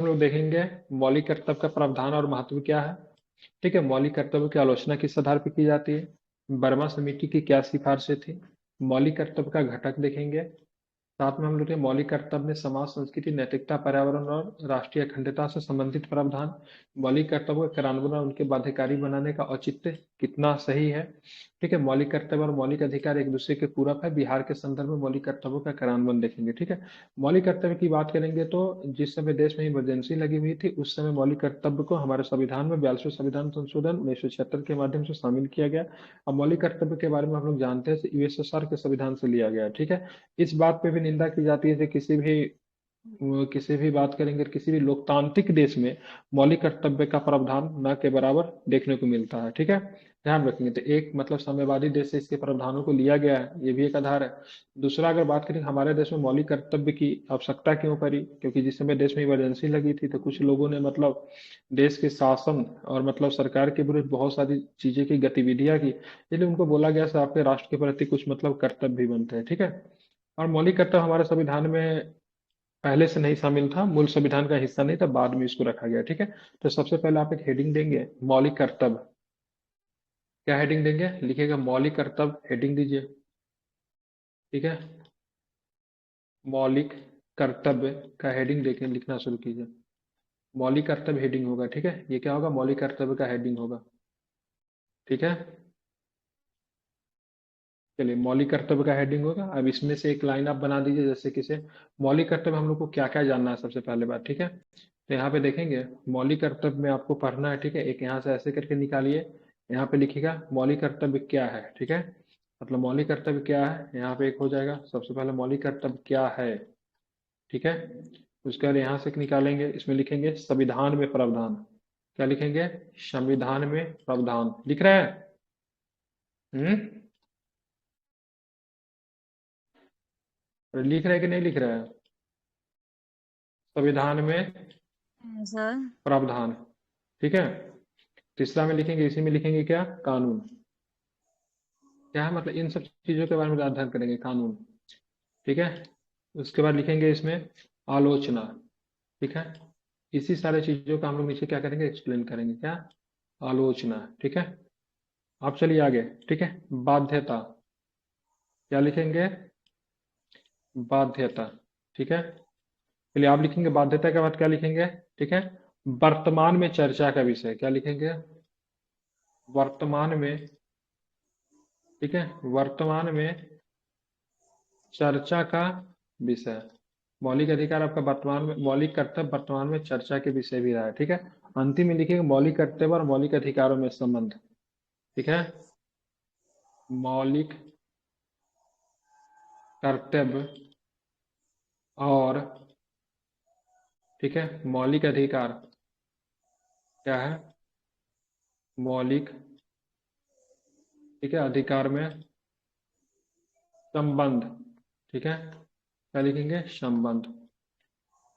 हम लोग देखेंगे मौलिक कर्तव्य का प्रावधान और महत्व क्या है। ठीक है, मौलिक कर्तव्य की आलोचना किस आधार पर की जाती है, बर्मा समिति की क्या सिफारिशें थी, मौलिक कर्तव्य का घटक देखेंगे। साथ में हम लोग मौलिक कर्तव्य में समाज, संस्कृति, नैतिकता, पर्यावरण और राष्ट्रीय अखंडता से संबंधित प्रावधान, मौलिक कर्तव्य का क्रियान्वयन और उनके बाध्यकारी बनाने का औचित्य कितना सही है। ठीक है, मौलिक कर्तव्य और मौलिक अधिकार एक दूसरे के पूरक है। बिहार के संदर्भ में मौलिक कर्तव्यों का क्रियान्वयन देखेंगे। ठीक है, मौलिक कर्तव्य की बात करेंगे तो जिस समय देश में इमरजेंसी लगी हुई थी उस समय मौलिक कर्तव्य को हमारे संविधान में 42वें संविधान संशोधन 1976 के माध्यम से शामिल किया गया। अब मौलिक कर्तव्य के बारे में हम लोग जानते हैं यूएसएसआर के संविधान से लिया गया है। ठीक है, इस बात पे भी निंदा की जाती है कि किसी भी बात करेंगे, किसी भी लोकतांत्रिक देश में मौलिक कर्तव्य का प्रावधान न के बराबर देखने को मिलता है। ठीक है, ध्यान रखेंगे। तो एक मतलब साम्यवादी देश से इसके प्रावधानों को लिया गया है, ये भी एक आधार है। दूसरा, अगर बात करें हमारे देश में मौलिक कर्तव्य की आवश्यकता क्यों पड़ी, क्योंकि जिस समय देश में इमरजेंसी लगी थी तो कुछ लोगों ने मतलब देश के शासन और मतलब सरकार के विरुद्ध बहुत सारी चीजें की, गतिविधियां की, इसलिए उनको बोला गया आपके राष्ट्र के प्रति कुछ मतलब कर्तव्य भी बनते हैं। ठीक है, और मौलिक कर्तव्य हमारे संविधान में पहले से नहीं शामिल था, मूल संविधान का हिस्सा नहीं था, बाद में इसको रखा गया। ठीक है, तो सबसे पहले आप एक हेडिंग देंगे मौलिक कर्तव्य। क्या हेडिंग देंगे, लिखिएगा मौलिक कर्तव्य, हेडिंग दीजिए। ठीक है, मौलिक कर्तव्य का हेडिंग देके लिखना शुरू कीजिए। मौलिक कर्तव्य हेडिंग होगा। ठीक है, ये क्या होगा, मौलिक कर्तव्य का हेडिंग होगा। ठीक है, चलिए मौलिक कर्तव्य का हेडिंग होगा। अब इसमें से एक लाइन आप बना दीजिए, जैसे कि से मौलिक कर्तव्य हम लोग को क्या क्या जानना है सबसे पहले बात। ठीक है, तो यहाँ पे देखेंगे मौलिक कर्तव्य में आपको पढ़ना है। ठीक है, एक यहाँ से ऐसे करके निकालिए, यहाँ पे लिखिएगा मौलिक कर्तव्य क्या है। ठीक है, मतलब मौलिक कर्तव्य क्या है, यहाँ पे एक हो जाएगा सबसे पहले मौलिक कर्तव्य क्या है। ठीक है, उसके बाद यहाँ से निकालेंगे, इसमें लिखेंगे संविधान में प्रावधान। क्या लिखेंगे, संविधान में प्रावधान। लिख रहे हैं? लिख रहे हैं कि नहीं लिख रहे हैं? संविधान में सर। प्रावधान। ठीक है, तीसरा में लिखेंगे, इसी में लिखेंगे क्या, कानून। क्या है मतलब इन सब चीजों के बारे में अध्ययन करेंगे, कानून। ठीक है, उसके बाद लिखेंगे इसमें आलोचना। ठीक है, इसी सारे चीजों का हम लोग नीचे क्या करेंगे, एक्सप्लेन करेंगे, क्या, आलोचना। ठीक है, आप चलिए आगे। ठीक है, बाध्यता। क्या लिखेंगे, बाध्यता। ठीक है, चलिए आप लिखेंगे बाध्यता के बाद क्या लिखेंगे। ठीक है, वर्तमान में चर्चा का विषय। क्या लिखेंगे, वर्तमान में। ठीक है, वर्तमान में चर्चा का विषय। मौलिक अधिकार आपका वर्तमान में, मौलिक कर्तव्य वर्तमान में चर्चा के विषय भी रहा है। ठीक है, अंतिम में लिखेंगे मौलिक कर्तव्य और मौलिक अधिकारों में संबंध। ठीक है, मौलिक कर्तव्य और, ठीक है, मौलिक अधिकार क्या है, मौलिक, ठीक है, अधिकार में संबंध। ठीक है, क्या लिखेंगे, संबंध।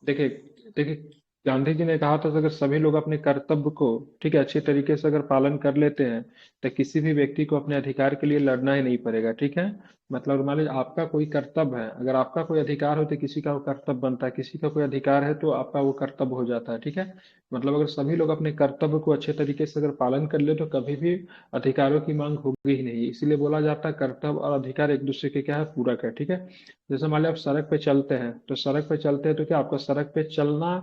देखिए, देखिए, गांधी जी ने कहा था अगर सभी लोग अपने कर्तव्य को, ठीक है, अच्छे तरीके से अगर पालन कर लेते हैं तो किसी भी व्यक्ति को अपने अधिकार के लिए लड़ना ही नहीं पड़ेगा। ठीक है, मतलब मान लीजिए आपका कोई कर्तव्य है, अगर आपका कोई अधिकार हो तो किसी का वो कर्तव्य बनता है, किसी का कोई अधिकार है तो आपका वो कर्तव्य हो जाता है। ठीक है, मतलब अगर सभी लोग अपने कर्तव्य को अच्छे तरीके से अगर पालन कर ले तो कभी भी अधिकारों की मांग होगी ही नहीं। इसलिए बोला जाता है कर्तव्य और अधिकार एक दूसरे के क्या है, पूरक है। ठीक है, जैसे मान लिया आप सड़क पे चलते हैं, तो सड़क पे चलते हैं तो क्या आपका सड़क पे चलना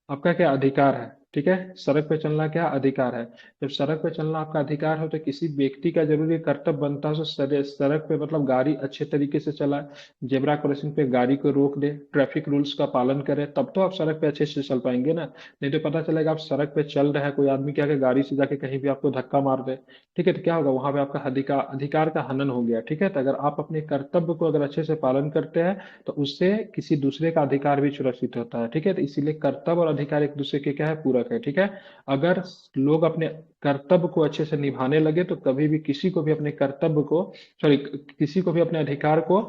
आपका क्या अधिकार है। ठीक है, सड़क पे चलना क्या अधिकार है। जब सड़क पे चलना आपका अधिकार हो तो किसी व्यक्ति का जरूरी कर्तव्य बनता है सड़क पे मतलब गाड़ी अच्छे तरीके से चलाए, जेब्रा क्रॉसिंग पे गाड़ी को रोक दे, ट्रैफिक रूल्स का पालन करे, तब तो आप सड़क पे अच्छे से चल पाएंगे ना। नहीं तो पता चलेगा आप सड़क पे चल रहे हैं, कोई आदमी क्या कि गाड़ी से जाके कहीं भी आपको धक्का मार दे। ठीक है, तो क्या होगा, वहां पे आपका अधिकार अधिकार का हनन हो गया। ठीक है, तो अगर आप अपने कर्तव्य को अगर अच्छे से पालन करते हैं तो उससे किसी दूसरे का अधिकार भी सुरक्षित होता है। ठीक है, तो इसीलिए कर्तव्य और अधिकार एक दूसरे के क्या है, पूरक है। ठीक है, अगर लोग अपने कर्तव्य को अच्छे से निभाने लगे तो कभी भी किसी को भी अपने कर्तव्य को, सॉरी, किसी को भी अपने अधिकार को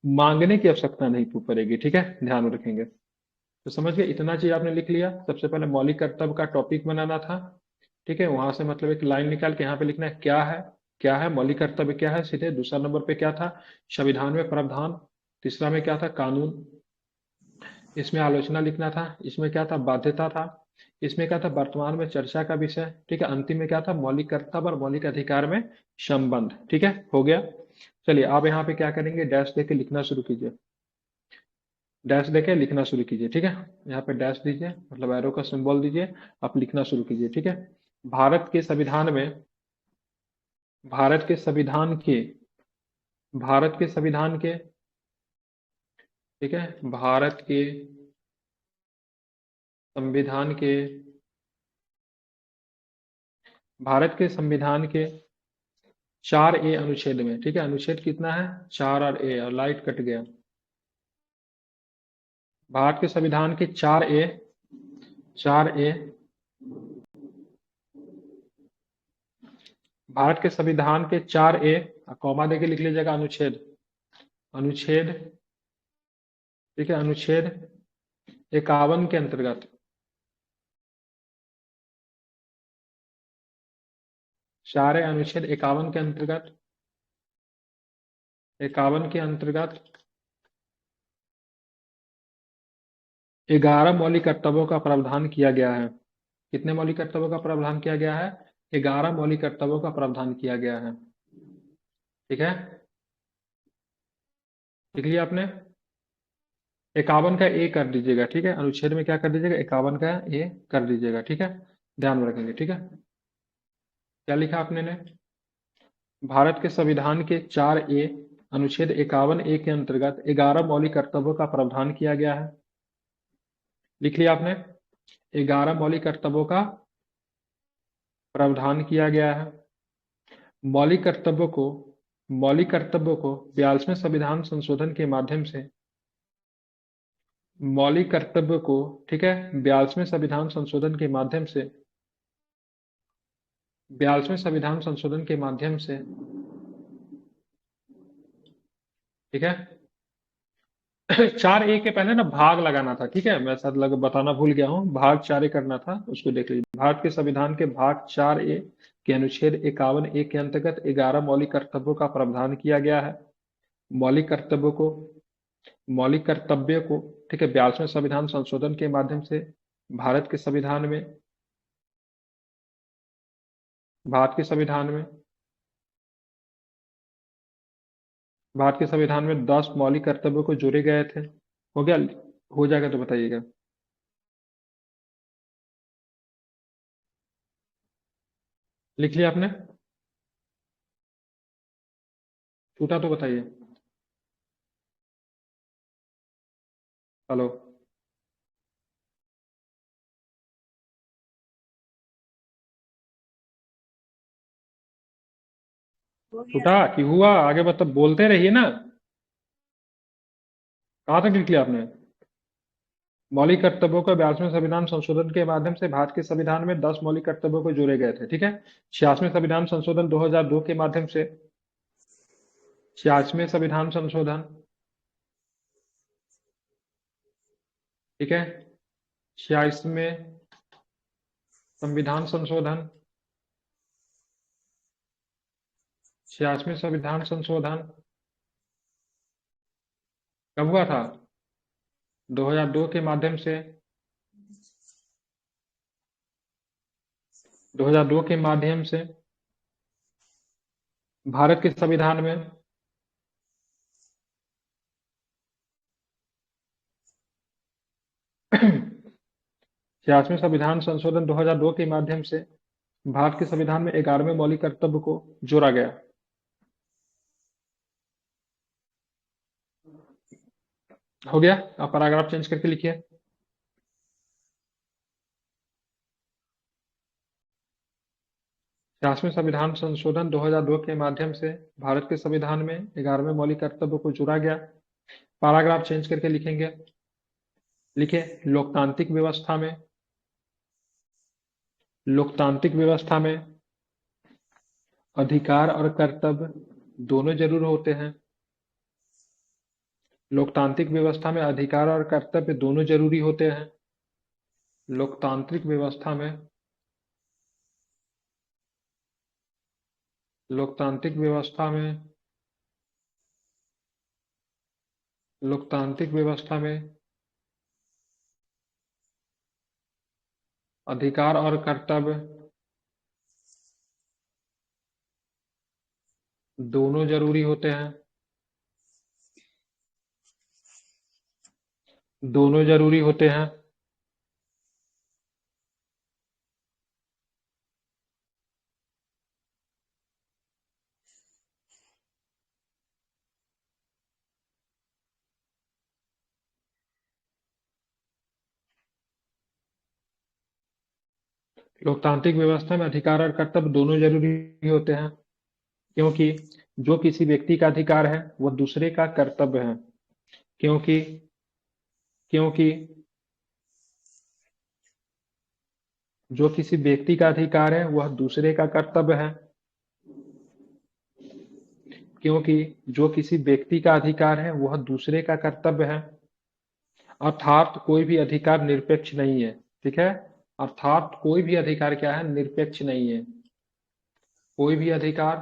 मांगने की आवश्यकता नहीं पड़ेगी। ठीक है, ध्यान रखेंगे। तो समझ गए, इतना चीज आपने लिख लिया। सबसे पहले मौलिक कर्तव्य का टॉपिक बनाना था। ठीक है, वहां से मतलब एक लाइन निकाल के यहाँ पे लिखना है क्या है, क्या है मौलिक कर्तव्य, क्या है सीधे। दूसरा नंबर पे क्या था, संविधान में प्रावधान। तीसरा में क्या था, कानून। इसमें आलोचना लिखना था, इसमें क्या था, बाध्यता था, इसमें क्या था, वर्तमान में चर्चा का विषय, ठीक है, अंतिम में क्या था, मौलिक कर्तव्य और मौलिक अधिकार में संबंध। ठीक है, हो गया। चलिए आप यहाँ पे क्या करेंगे, डैश देके लिखना शुरू कीजिए, डैश देके लिखना शुरू कीजिए। ठीक है, यहाँ पे डैश दीजिए, मतलब एरो का सिंबल दीजिए, आप लिखना शुरू कीजिए। ठीक है, भारत के संविधान में, भारत के संविधान के, भारत के संविधान के, ठीक है, भारत के संविधान के, भारत के संविधान के 4A अनुच्छेद में, ठीक है, अनुच्छेद कितना है, 4 और ए, और लाइट कट गया। भारत के संविधान के 4A, 4A, भारत के संविधान के 4A, कॉमा देके लिख लीजिएगा, अनुच्छेद, अनुच्छेद, ठीक है, अनुच्छेद 51 के अंतर्गत, 4A अनुच्छेद 51 के अंतर्गत, 51 के अंतर्गत 11 मौलिक कर्तव्यों का प्रावधान किया गया है। कितने मौलिक कर्तव्यों का प्रावधान किया गया है, 11 मौलिक कर्तव्यों का प्रावधान किया गया है। ठीक है, लिख लिया आपने, 51 का ए कर दीजिएगा। ठीक है, अनुच्छेद में क्या कर दीजिएगा, 51 का ए कर दीजिएगा। ठीक है, ध्यान में रखेंगे। ठीक है, क्या लिखा आपने ने, भारत के संविधान के 4A अनुच्छेद 51A के अंतर्गत 11 मौलिक कर्तव्यों का प्रावधान किया गया है। लिख लिया आपने, 11 मौलिक कर्तव्यों का प्रावधान किया गया है। मौलिक कर्तव्यों को, मौलिक कर्तव्यों को 42वें संविधान संशोधन के माध्यम से, मौलिक कर्तव्य को, ठीक है, 42वें संविधान संशोधन के माध्यम से, 42वें संविधान संशोधन के माध्यम से, ठीक है, 4A के पहले ना भाग लगाना था। ठीक है, मैं शायद बताना भूल गया हूँ, भाग 4A करना था, उसको देख लीजिए। भारत के संविधान के भाग 4A के अनुच्छेद 51A के अंतर्गत 11 मौलिक कर्तव्यों का प्रावधान किया गया है। मौलिक कर्तव्यों को, मौलिक कर्तव्य को, ठीक है, 42वें संविधान संशोधन के माध्यम से भारत के संविधान में, भारत के संविधान में, भारत के संविधान में 10 मौलिक कर्तव्यों को जोड़े गए थे। हो गया, हो जाएगा तो बताइएगा। लिख लिया आपने, छूटा तो बताइए। हेलो, हो गया छूटा कि हुआ, आगे मतलब बोलते रहिए ना। कहाँ तक लिख लिया आपने, मौलिक कर्तव्यों को 42वें संविधान संशोधन के माध्यम से भारत के संविधान में 10 मौलिक कर्तव्यों को जोड़े गए थे। ठीक है, 86वें संविधान संशोधन 2002 के माध्यम से, 86वें संविधान संशोधन, ठीक है, 86वें संविधान संशोधन, 86वें संविधान संशोधन कब हुआ था, 2002 के माध्यम से, 2002 के माध्यम से भारत के संविधान में, 86वें संविधान संशोधन 2002 के माध्यम से भारत के संविधान में 11वें मौलिक कर्तव्य को जोड़ा गया। हो गया, आप पैराग्राफ चेंज करके लिखिए। 86वें संविधान संशोधन 2002 के माध्यम से भारत के संविधान में 11वें मौलिक कर्तव्य को जोड़ा गया। पैराग्राफ चेंज करके लिखेंगे, लिखे, लोकतांत्रिक व्यवस्था में, लोकतांत्रिक व्यवस्था में अधिकार और कर्तव्य दोनों जरूर होते हैं। लोकतांत्रिक व्यवस्था में अधिकार और कर्तव्य दोनों जरूरी होते हैं। लोकतांत्रिक व्यवस्था में, लोकतांत्रिक व्यवस्था में, लोकतांत्रिक व्यवस्था में अधिकार और कर्तव्य दोनों जरूरी होते हैं। दोनों जरूरी होते हैं। लोकतांत्रिक व्यवस्था में अधिकार और कर्तव्य दोनों जरूरी होते हैं, क्योंकि जो किसी व्यक्ति का अधिकार है वह दूसरे का कर्तव्य है। क्योंकि क्योंकि जो किसी व्यक्ति का अधिकार है वह दूसरे का कर्तव्य है। क्योंकि जो किसी व्यक्ति का अधिकार है वह दूसरे का कर्तव्य है। अर्थात कोई भी अधिकार निरपेक्ष नहीं है। ठीक है। अर्थात कोई भी अधिकार क्या है, निरपेक्ष नहीं है। कोई भी अधिकार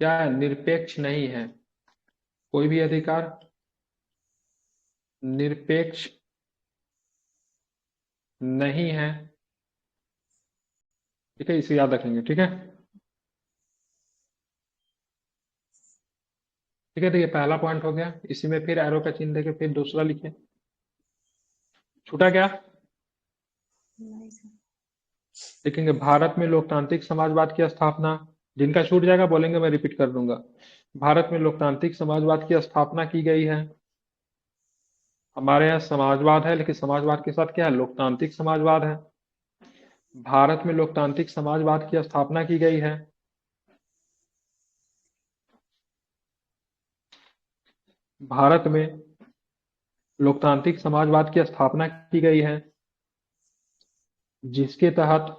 क्या है, निरपेक्ष नहीं है। कोई भी अधिकार निरपेक्ष नहीं है। ठीक है, इसे याद रखेंगे। ठीक है। ठीक है, देखिए पहला पॉइंट हो गया, इसी में फिर एरो का चिन्ह देके फिर दूसरा लिखिए। छूटा क्या? देखेंगे भारत में लोकतांत्रिक समाजवाद की स्थापना। जिनका छूट जाएगा बोलेंगे, मैं रिपीट कर दूंगा। भारत में लोकतांत्रिक समाजवाद की स्थापना की गई है। हमारे यहाँ समाजवाद है, लेकिन समाजवाद के साथ क्या है, लोकतांत्रिक समाजवाद है। भारत में लोकतांत्रिक समाजवाद की स्थापना की गई है। भारत में लोकतांत्रिक समाजवाद की स्थापना की गई है, जिसके तहत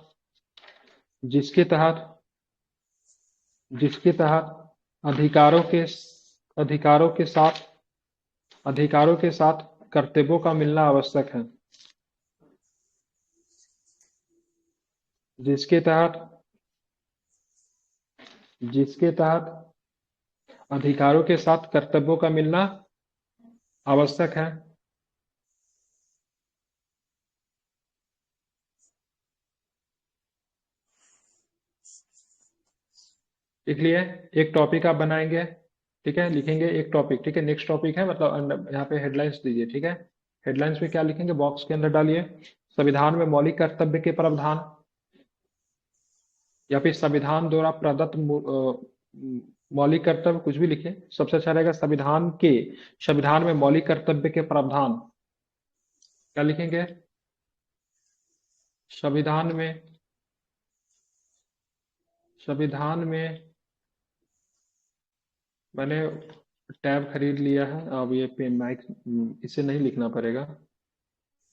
जिसके तहत जिसके तहत अधिकारों के अधिकारों के साथ अधिकारों के साथ कर्तव्यों का मिलना आवश्यक है। जिसके तहत जिसके तहत अधिकारों के साथ कर्तव्यों का मिलना आवश्यक है। इसलिए एक टॉपिक आप बनाएंगे। ठीक है, लिखेंगे एक टॉपिक। ठीक है, नेक्स्ट टॉपिक है, मतलब यहाँ पे हेडलाइंस दीजिए। ठीक है, हेडलाइंस में क्या लिखेंगे, बॉक्स के अंदर डालिए। संविधान में मौलिक कर्तव्य के प्रावधान, या फिर संविधान द्वारा प्रदत्त मौलिक कर्तव्य, कुछ भी लिखे, सबसे अच्छा रहेगा संविधान में मौलिक कर्तव्य के प्रावधान। क्या लिखेंगे, संविधान में संविधान में मैंने टैब खरीद लिया है, अब ये पे माइक, इसे नहीं लिखना पड़ेगा।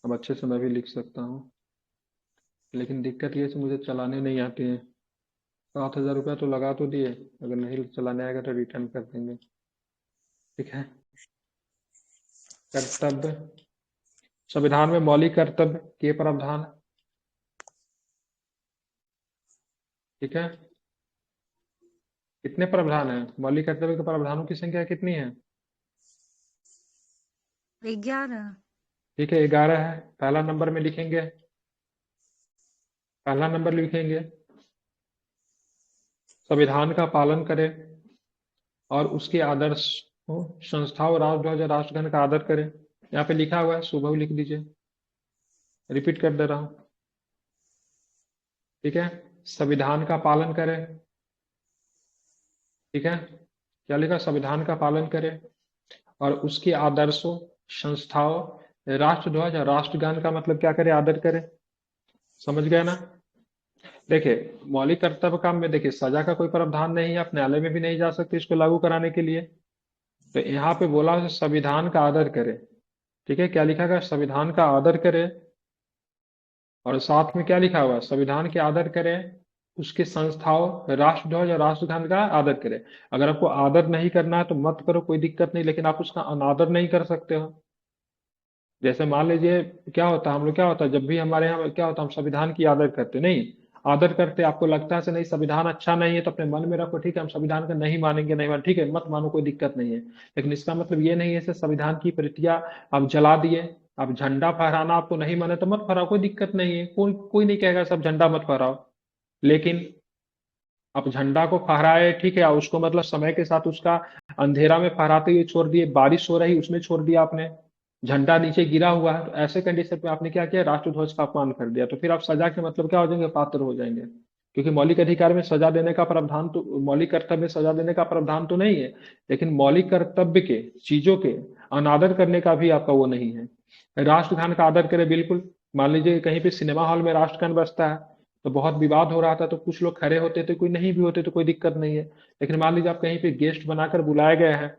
अब अच्छे से मैं भी लिख सकता हूँ, लेकिन दिक्कत ये है मुझे चलाने नहीं आते हैं। 7,000 रुपया तो लगा तो दिए, अगर नहीं चलाने आएगा तो रिटर्न कर देंगे। ठीक है। कर्तव्य, संविधान में मौलिक कर्तव्य के प्रावधान। ठीक है, कितने प्रावधान है, मौलिक कर्तव्य के प्रावधानों की संख्या कितनी है? 11। ठीक है, 11 है। पहला नंबर में लिखेंगे, पहला नंबर लिखेंगे, संविधान का पालन करें और उसके आदर्श हो, संस्थाओं, राष्ट्रध्वज और राष्ट्रगान का आदर करें। यहाँ पे लिखा हुआ है, सुबह लिख दीजिए, रिपीट कर दे रहा हूँ। ठीक है, संविधान का पालन करें। ठीक है, क्या लिखा, संविधान का पालन करें और उसके आदर्शों, संस्थाओं, राष्ट्रध्वज और राष्ट्रगान का मतलब क्या करें, आदर करें। समझ गए ना? देखिए मौलिक कर्तव्य काम में देखिए सजा का कोई प्रावधान नहीं है, आप न्यायालय में भी नहीं जा सकते इसको लागू कराने के लिए। तो यहाँ पे बोला है संविधान का आदर करें। ठीक है, क्या लिखा गया, संविधान का आदर करें, और साथ में क्या लिखा हुआ है, संविधान के आदर करें, उसके संस्थाओं, राष्ट्रध्वज और राष्ट्रगान का आदर करें। अगर आपको आदर नहीं करना है तो मत करो, कोई दिक्कत नहीं, लेकिन आप उसका अनादर नहीं कर सकते हो। जैसे मान लीजिए क्या होता है, हम लोग क्या होता है, जब भी हमारे यहाँ क्या होता है, हम संविधान की आदर करते नहीं, आदर करते, आपको लगता है से नहीं संविधान अच्छा नहीं है तो अपने मन में रखो, ठीक है हम संविधान का नहीं मानेंगे, नहीं मान, ठीक है मत मानो, कोई दिक्कत नहीं है। लेकिन इसका मतलब ये नहीं है से संविधान की प्रतियां आप जला दिए, अब झंडा फहराना आपको नहीं माने तो मत फहराओ, कोई दिक्कत नहीं है, कोई कोई नहीं कहेगा सब झंडा मत फहराओ। लेकिन आप झंडा को फहराए, ठीक है, उसको मतलब समय के साथ उसका अंधेरा में फहराते हुए छोड़ दिए, बारिश हो रही उसमें छोड़ दिया आपने, झंडा नीचे गिरा हुआ है, तो ऐसे कंडीशन पे आपने क्या किया, राष्ट्रध्वज का अपमान कर दिया, तो फिर आप सजा के मतलब क्या हो जाएंगे, पात्र हो जाएंगे। क्योंकि मौलिक अधिकार में सजा देने का प्रावधान तो, मौलिक कर्तव्य में सजा देने का प्रावधान तो नहीं है, लेकिन मौलिक कर्तव्य के चीजों के अनादर करने का भी आपका वो नहीं है। राष्ट्रगान का आदर करें बिल्कुल। मान लीजिए कहीं पे सिनेमा हॉल में राष्ट्रगान बजता है, तो बहुत विवाद हो रहा था, तो कुछ लोग खड़े होते थे, कोई नहीं भी होते तो कोई दिक्कत नहीं है। लेकिन मान लीजिए आप कहीं पे गेस्ट बनाकर बुलाए गए हैं,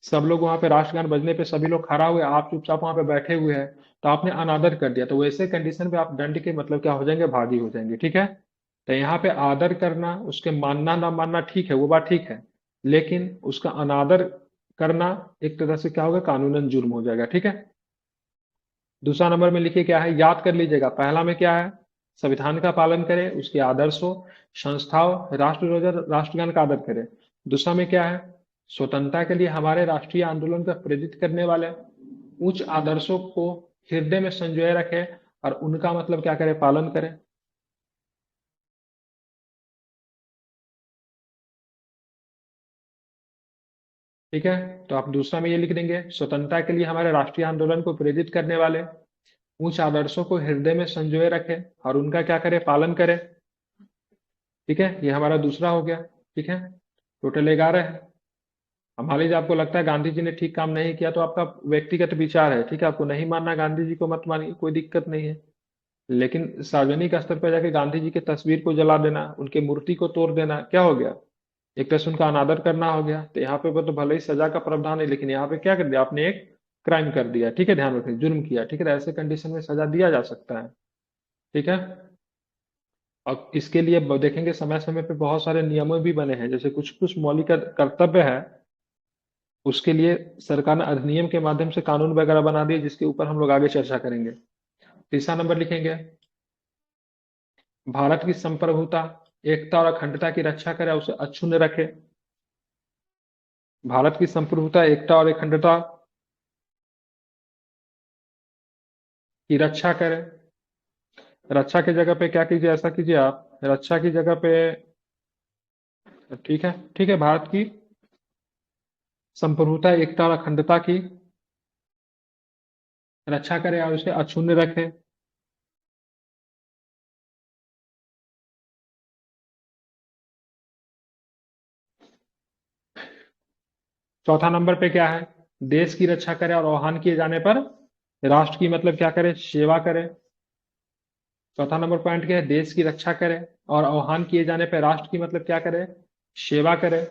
सब लोग वहां पे राष्ट्रगान बजने पे सभी लोग खड़ा हुए, आप चुपचाप वहां पे बैठे हुए हैं, तो आपने अनादर कर दिया, तो वैसे कंडीशन पे आप दंड के मतलब क्या हो जाएंगे, भागी हो जाएंगे, ठीक है। तो यहाँ पे आदर करना, उसके मानना ना मानना ठीक है, वो बात ठीक है, लेकिन उसका अनादर करना एक तरह से क्या होगा, कानूनन जुर्म हो जाएगा, ठीक है। दूसरा नंबर में लिखिए क्या है, याद कर लीजिएगा, पहला में क्या है, संविधान का पालन करें, उसके आदर्शों, संस्थाओं, राष्ट्र राष्ट्रगान का आदर करें। दूसरा में क्या है, स्वतंत्रता के लिए हमारे राष्ट्रीय आंदोलन को प्रेरित करने वाले उच्च आदर्शों को हृदय में संजोए रखें और उनका मतलब क्या करें, पालन करें। ठीक है, तो आप दूसरा में ये लिख देंगे, स्वतंत्रता के लिए हमारे राष्ट्रीय आंदोलन को प्रेरित करने वाले उच्च आदर्शों को हृदय में संजोए रखें और उनका क्या करें, पालन करें। ठीक है, ये हमारा दूसरा हो गया। ठीक है, टोटल 11 है। अब मान लीजिए आपको लगता है गांधी जी ने ठीक काम नहीं किया, तो आपका व्यक्तिगत विचार है, ठीक है, आपको नहीं मानना गांधी जी को मत मानिए, कोई दिक्कत नहीं है। लेकिन सार्वजनिक स्तर पर जाके गांधी जी की तस्वीर को जला देना, उनके मूर्ति को तोड़ देना, क्या हो गया, एक तरह से उनका अनादर करना हो गया। तो यहाँ पे वो तो भले ही सजा का प्रावधान है, लेकिन यहाँ पे क्या कर दिया आपने, एक क्राइम कर दिया, ठीक है, ध्यान रखें, जुर्म किया, ठीक है, तो ऐसे कंडीशन में सजा दिया जा सकता है। ठीक है, और इसके लिए देखेंगे समय समय पे बहुत सारे नियमों भी बने हैं, जैसे कुछ कुछ मौलिक कर्तव्य है, उसके लिए सरकार ने अधिनियम के माध्यम से कानून वगैरह बना दिए, जिसके ऊपर हम लोग आगे चर्चा करेंगे। तीसरा नंबर लिखेंगे, भारत की संप्रभुता, एकता और अखंडता की रक्षा करे, उसे अक्षुण्ण रखे। भारत की संप्रभुता, एकता और अखंडता की रक्षा करे। रक्षा की जगह पे क्या कीजिए, ऐसा कीजिए आप, रक्षा की जगह पे, ठीक है, ठीक है, भारत की संप्रभुता, एकता और अखंडता की रक्षा करे और उसे अक्षुण्ण रखे। चौथा नंबर पे क्या है, देश की रक्षा करे और आह्वान किए जाने पर राष्ट्र की मतलब क्या करे, सेवा करे। चौथा नंबर पॉइंट क्या है, देश की रक्षा करे और आह्वान किए जाने पर राष्ट्र की मतलब क्या करे, सेवा करे।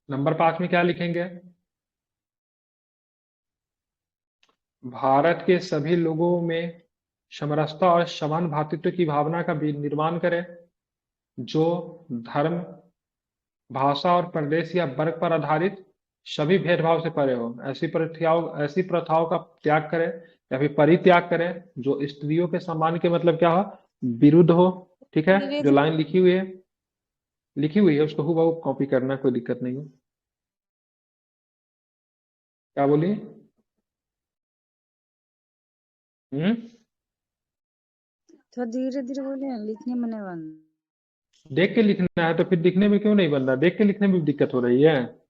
नंबर 5 में क्या लिखेंगे, भारत के सभी लोगों में समरसता और समान भातृत्व की भावना का भी निर्माण करे, जो धर्म, भाषा और प्रदेश या वर्ग पर आधारित सभी भेदभाव से परे हो, ऐसी प्रथाओं का त्याग करे या फिर परित्याग करे, जो स्त्रियों के सम्मान के मतलब क्या हो, विरुद्ध हो। ठीक है, धीरे जो धीरे। लाइन लिखी हुई है उसको हूबहू कॉपी करना, कोई दिक्कत नहीं है। क्या बोलिए। हम्म। थोड़ा धीरे धीरे बोले ना, लिखने में नहीं बन। देख के लिखना है तो फिर दिखने में क्यों नहीं बन रहा, देख के लिखने में भी दिक्कत हो रही है।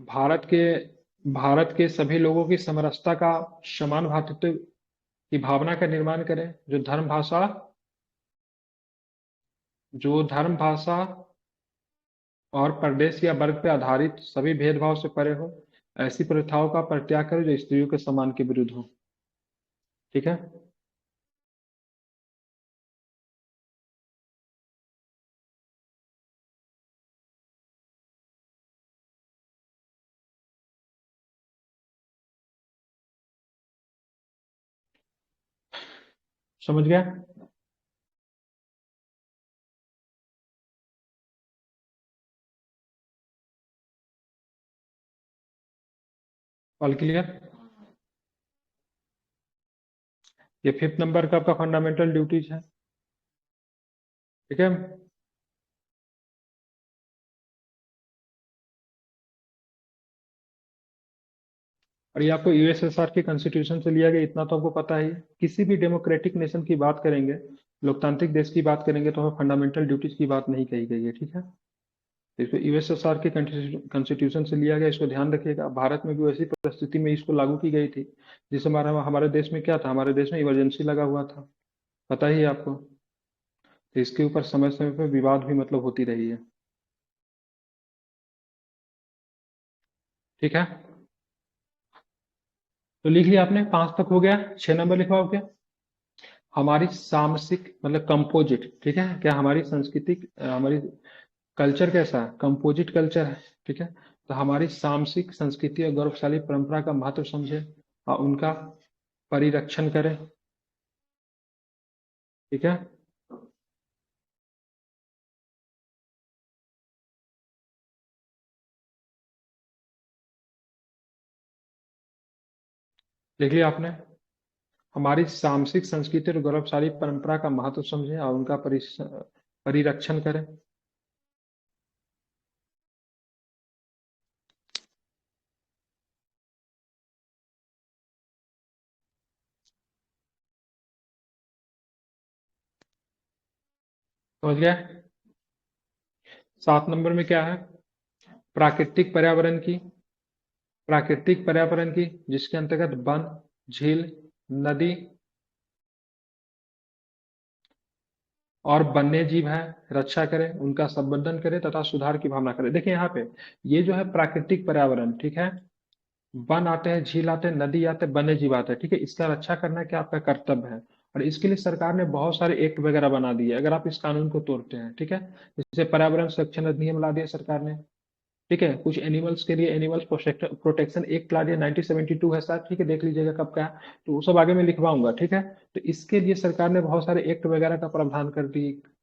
भारत के सभी लोगों की समरसता का, समान भातृत्व की भावना का निर्माण करें, जो धर्म भाषा और प्रदेश या वर्ग पर आधारित सभी भेदभाव से परे हो, ऐसी प्रथाओं का परित्याग करें जो स्त्रियों के सम्मान के विरुद्ध हो। ठीक है, समझ गया। All clear. ये 5th नंबर का आपका फंडामेंटल ड्यूटीज है। ठीक है। और ये आपको यूएसएसआर के कॉन्स्टिट्यूशन से लिया गया, इतना तो आपको पता ही है। किसी भी डेमोक्रेटिक नेशन की बात करेंगे, लोकतांत्रिक देश की बात करेंगे, तो हमें फंडामेंटल ड्यूटीज की बात नहीं कही गई है। ठीक है। तो इसको यूएसएसआर के कॉन्स्टिट्यूशन से लिया गया, इसको ध्यान रखिएगा। भारत में भी वैसी परिस्थिति में इसको लागू की गई थी, जिस हमारा हमारे देश में क्या था, हमारे देश में इमरजेंसी लगा हुआ था, पता ही है आपको। तो इसके ऊपर समय समय पर विवाद भी मतलब होती रही है। ठीक है। तो लिख लिया आपने, 5 तक हो गया। 6 नंबर लिखवाओ क्या। हमारी सामसिक मतलब कंपोजिट, ठीक है, क्या हमारी संस्कृति, हमारी कल्चर कैसा है, कंपोजिट कल्चर है। ठीक है। तो हमारी सामसिक संस्कृति और गौरवशाली परंपरा का महत्व समझे और उनका परिरक्षण करें। ठीक है। लिख लिया आपने। हमारी सामसिक संस्कृति और गौरवशाली परंपरा का महत्व समझे और उनका परिरक्षण करें। समझ गया। 7 नंबर में क्या है, प्राकृतिक पर्यावरण की, प्राकृतिक पर्यावरण की जिसके अंतर्गत वन, झील, नदी और वन्य जीव है, रक्षा करें, उनका संवर्धन करें तथा सुधार की भावना करें। देखिए यहाँ पे ये जो है प्राकृतिक पर्यावरण, ठीक है, वन आते हैं, झील आते हैं, नदी आते हैं, वन्य जीव आते हैं। ठीक है, इसका रक्षा करना क्या आपका कर्तव्य है। और इसके लिए सरकार ने बहुत सारे एक्ट वगैरह बना दिए अगर आप इस कानून को तोड़ते हैं। ठीक है। जैसे पर्यावरण संरक्षण अधिनियम ला दिया सरकार ने। ठीक है। कुछ एनिमल्स के लिए एनिमल्स प्रोटेक्शन एक्ट ला दिया, 1972 है सर। ठीक है, देख लीजिएगा कब का है। तो वो सब आगे में लिखवाऊंगा। ठीक है। तो इसके लिए सरकार ने बहुत सारे एक्ट वगैरह का प्रावधान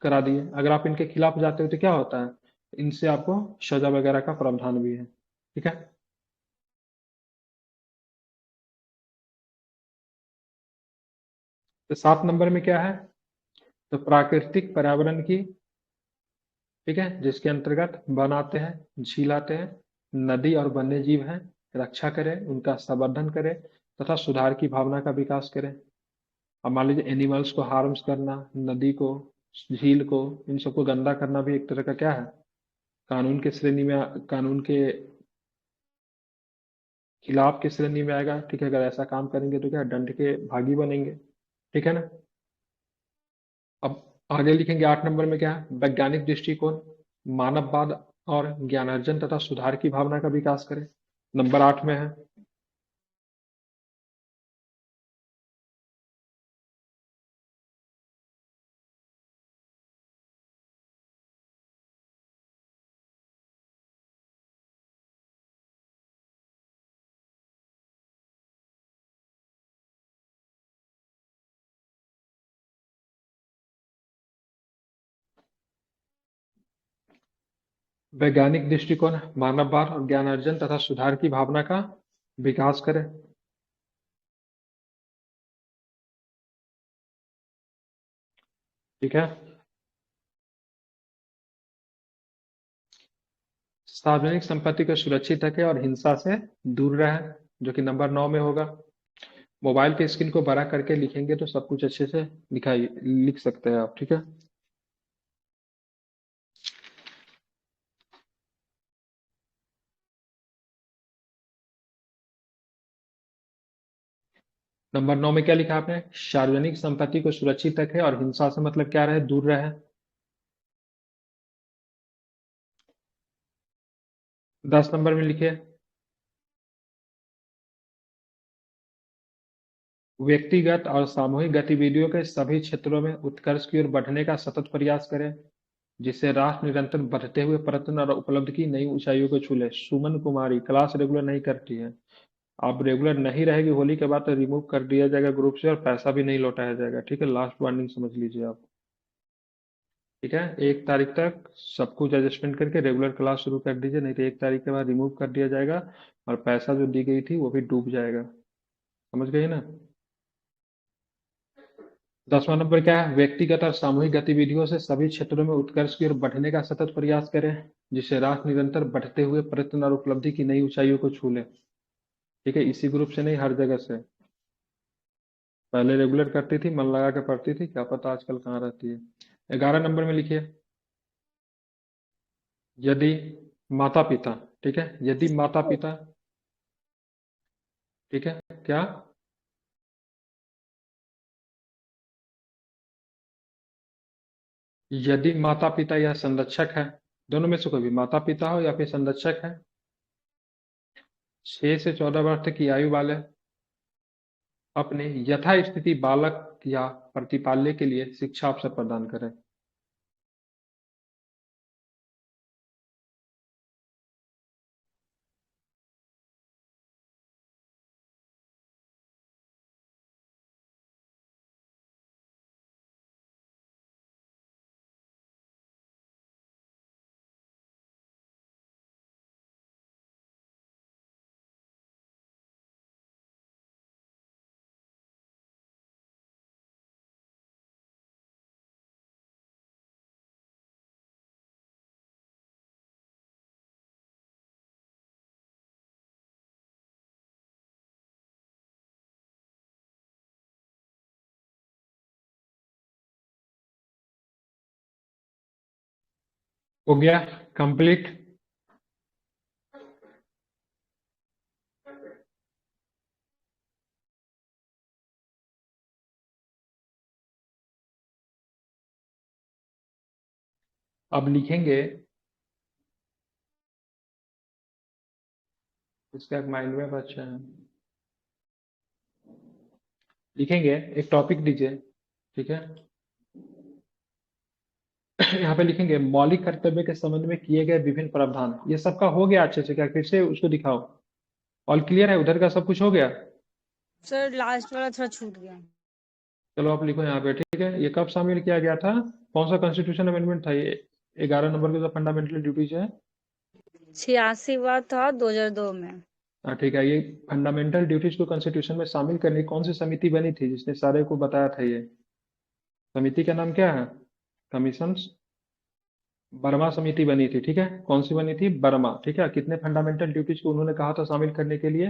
करा दिए। अगर आप इनके खिलाफ जाते हो तो क्या होता है, इनसे आपको सजा वगैरह का प्रावधान भी है। ठीक है। तो 7 नंबर में क्या है, तो प्राकृतिक पर्यावरण की, ठीक है, जिसके अंतर्गत वन आते हैं, झील आते हैं, नदी और वन्य जीव हैं, रक्षा करें, उनका संवर्धन करें तथा सुधार की भावना का विकास करें। अब मान लीजिए एनिमल्स को हार्म्स करना, नदी को, झील को, इन सबको गंदा करना भी एक तरह का क्या है, कानून के श्रेणी में, कानून के खिलाफ की श्रेणी में आएगा। ठीक है, अगर ऐसा काम करेंगे तो क्या दंड के भागी बनेंगे। ठीक है ना। अब आगे लिखेंगे 8 नंबर में क्या है, वैज्ञानिक दृष्टिकोण, मानववाद और ज्ञानार्जन तथा सुधार की भावना का विकास करें। नंबर 8 में है। वैज्ञानिक दृष्टिकोण, मानववाद और ज्ञानार्जन तथा सुधार की भावना का विकास करें। ठीक है। सार्वजनिक संपत्ति को सुरक्षित रखें और हिंसा से दूर रहें, जो कि नंबर 9 में होगा। मोबाइल के स्क्रीन को बड़ा करके लिखेंगे तो सब कुछ अच्छे से लिख सकते हैं आप। ठीक है। नंबर 9 में क्या लिखा आपने, सार्वजनिक संपत्ति को सुरक्षित रखें और हिंसा से मतलब क्या रहे, दूर रहे। 10 नंबर में लिखिए, व्यक्तिगत और सामूहिक गतिविधियों के सभी क्षेत्रों में उत्कर्ष की ओर बढ़ने का सतत प्रयास करें, जिससे राष्ट्र निरंतर बढ़ते हुए प्रयत्न और उपलब्धि की नई ऊंचाइयों को छू ले। सुमन कुमारी क्लास रेगुलर नहीं करती है, आप रेगुलर नहीं रहेगी होली के बाद तो रिमूव कर दिया जाएगा ग्रुप से और पैसा भी नहीं लौटाया जाएगा। ठीक है, लास्ट वार्निंग समझ लीजिए आप। ठीक है, 1 तारीख तक सब कुछ एडजस्टमेंट करके रेगुलर क्लास शुरू कर दीजिए, नहीं तो 1 तारीख के बाद रिमूव कर दिया जाएगा और पैसा जो दी गई थी वो भी डूब जाएगा। समझ गई ना? 10वां नंबर क्या है? व्यक्तिगत और सामूहिक गतिविधियों से सभी क्षेत्रों में उत्कर्ष की ओर बढ़ने का सतत प्रयास करें, जिससे राष्ट्र निरंतर बढ़ते हुए प्रयत्न और उपलब्धि की नई ऊंचाइयों को छू ले। ठीक है, इसी ग्रुप से नहीं, हर जगह से। पहले रेगुलर करती थी, मन लगा के पढ़ती थी, क्या पता आजकल कहाँ रहती है। 11 नंबर में लिखिए, यदि माता पिता, ठीक है, यदि माता पिता, ठीक है, क्या, यदि माता पिता या संरक्षक है, दोनों में से कोई भी माता पिता हो या फिर संरक्षक है, 6 से 14 वर्ष तक की आयु वाले अपने यथास्थिति बालक या प्रतिपाल्य के लिए शिक्षा अवसर प्रदान करें। हो गया कंप्लीट? अब लिखेंगे, इसका एक माइंड मैप अच्छा है। लिखेंगे, एक टॉपिक दीजिए, ठीक है। यहाँ पे लिखेंगे मौलिक कर्तव्य के संबंध में किए गए विभिन्न प्रावधान। ये सबका हो गया अच्छे से क्या? फिर से उसको दिखाओ। ऑल क्लियर है? उधर का सब कुछ हो गया? सर लास्ट वाला थोड़ा छूट गया। चलो आप लिखो यहाँ पे, ठीक है। ये कब शामिल किया गया था? कौन सा कॉन्स्टिट्यूशन अमेंडमेंट था ये? 11 नंबर का जो फंडामेंटल ड्यूटीज है। 86 हुआ था 2002 में। हाँ ठीक है, ये फंडामेंटल ड्यूटीज को कॉन्स्टिट्यूशन में शामिल करने की कौन सी समिति बनी थी जिसने सारे को बताया था ये? समिति का नाम क्या है? कमीशन बर्मा समिति बनी थी, ठीक है। कौन सी बनी थी? बर्मा, ठीक है। कितने फंडामेंटल ड्यूटीज को उन्होंने कहा था शामिल करने के लिए?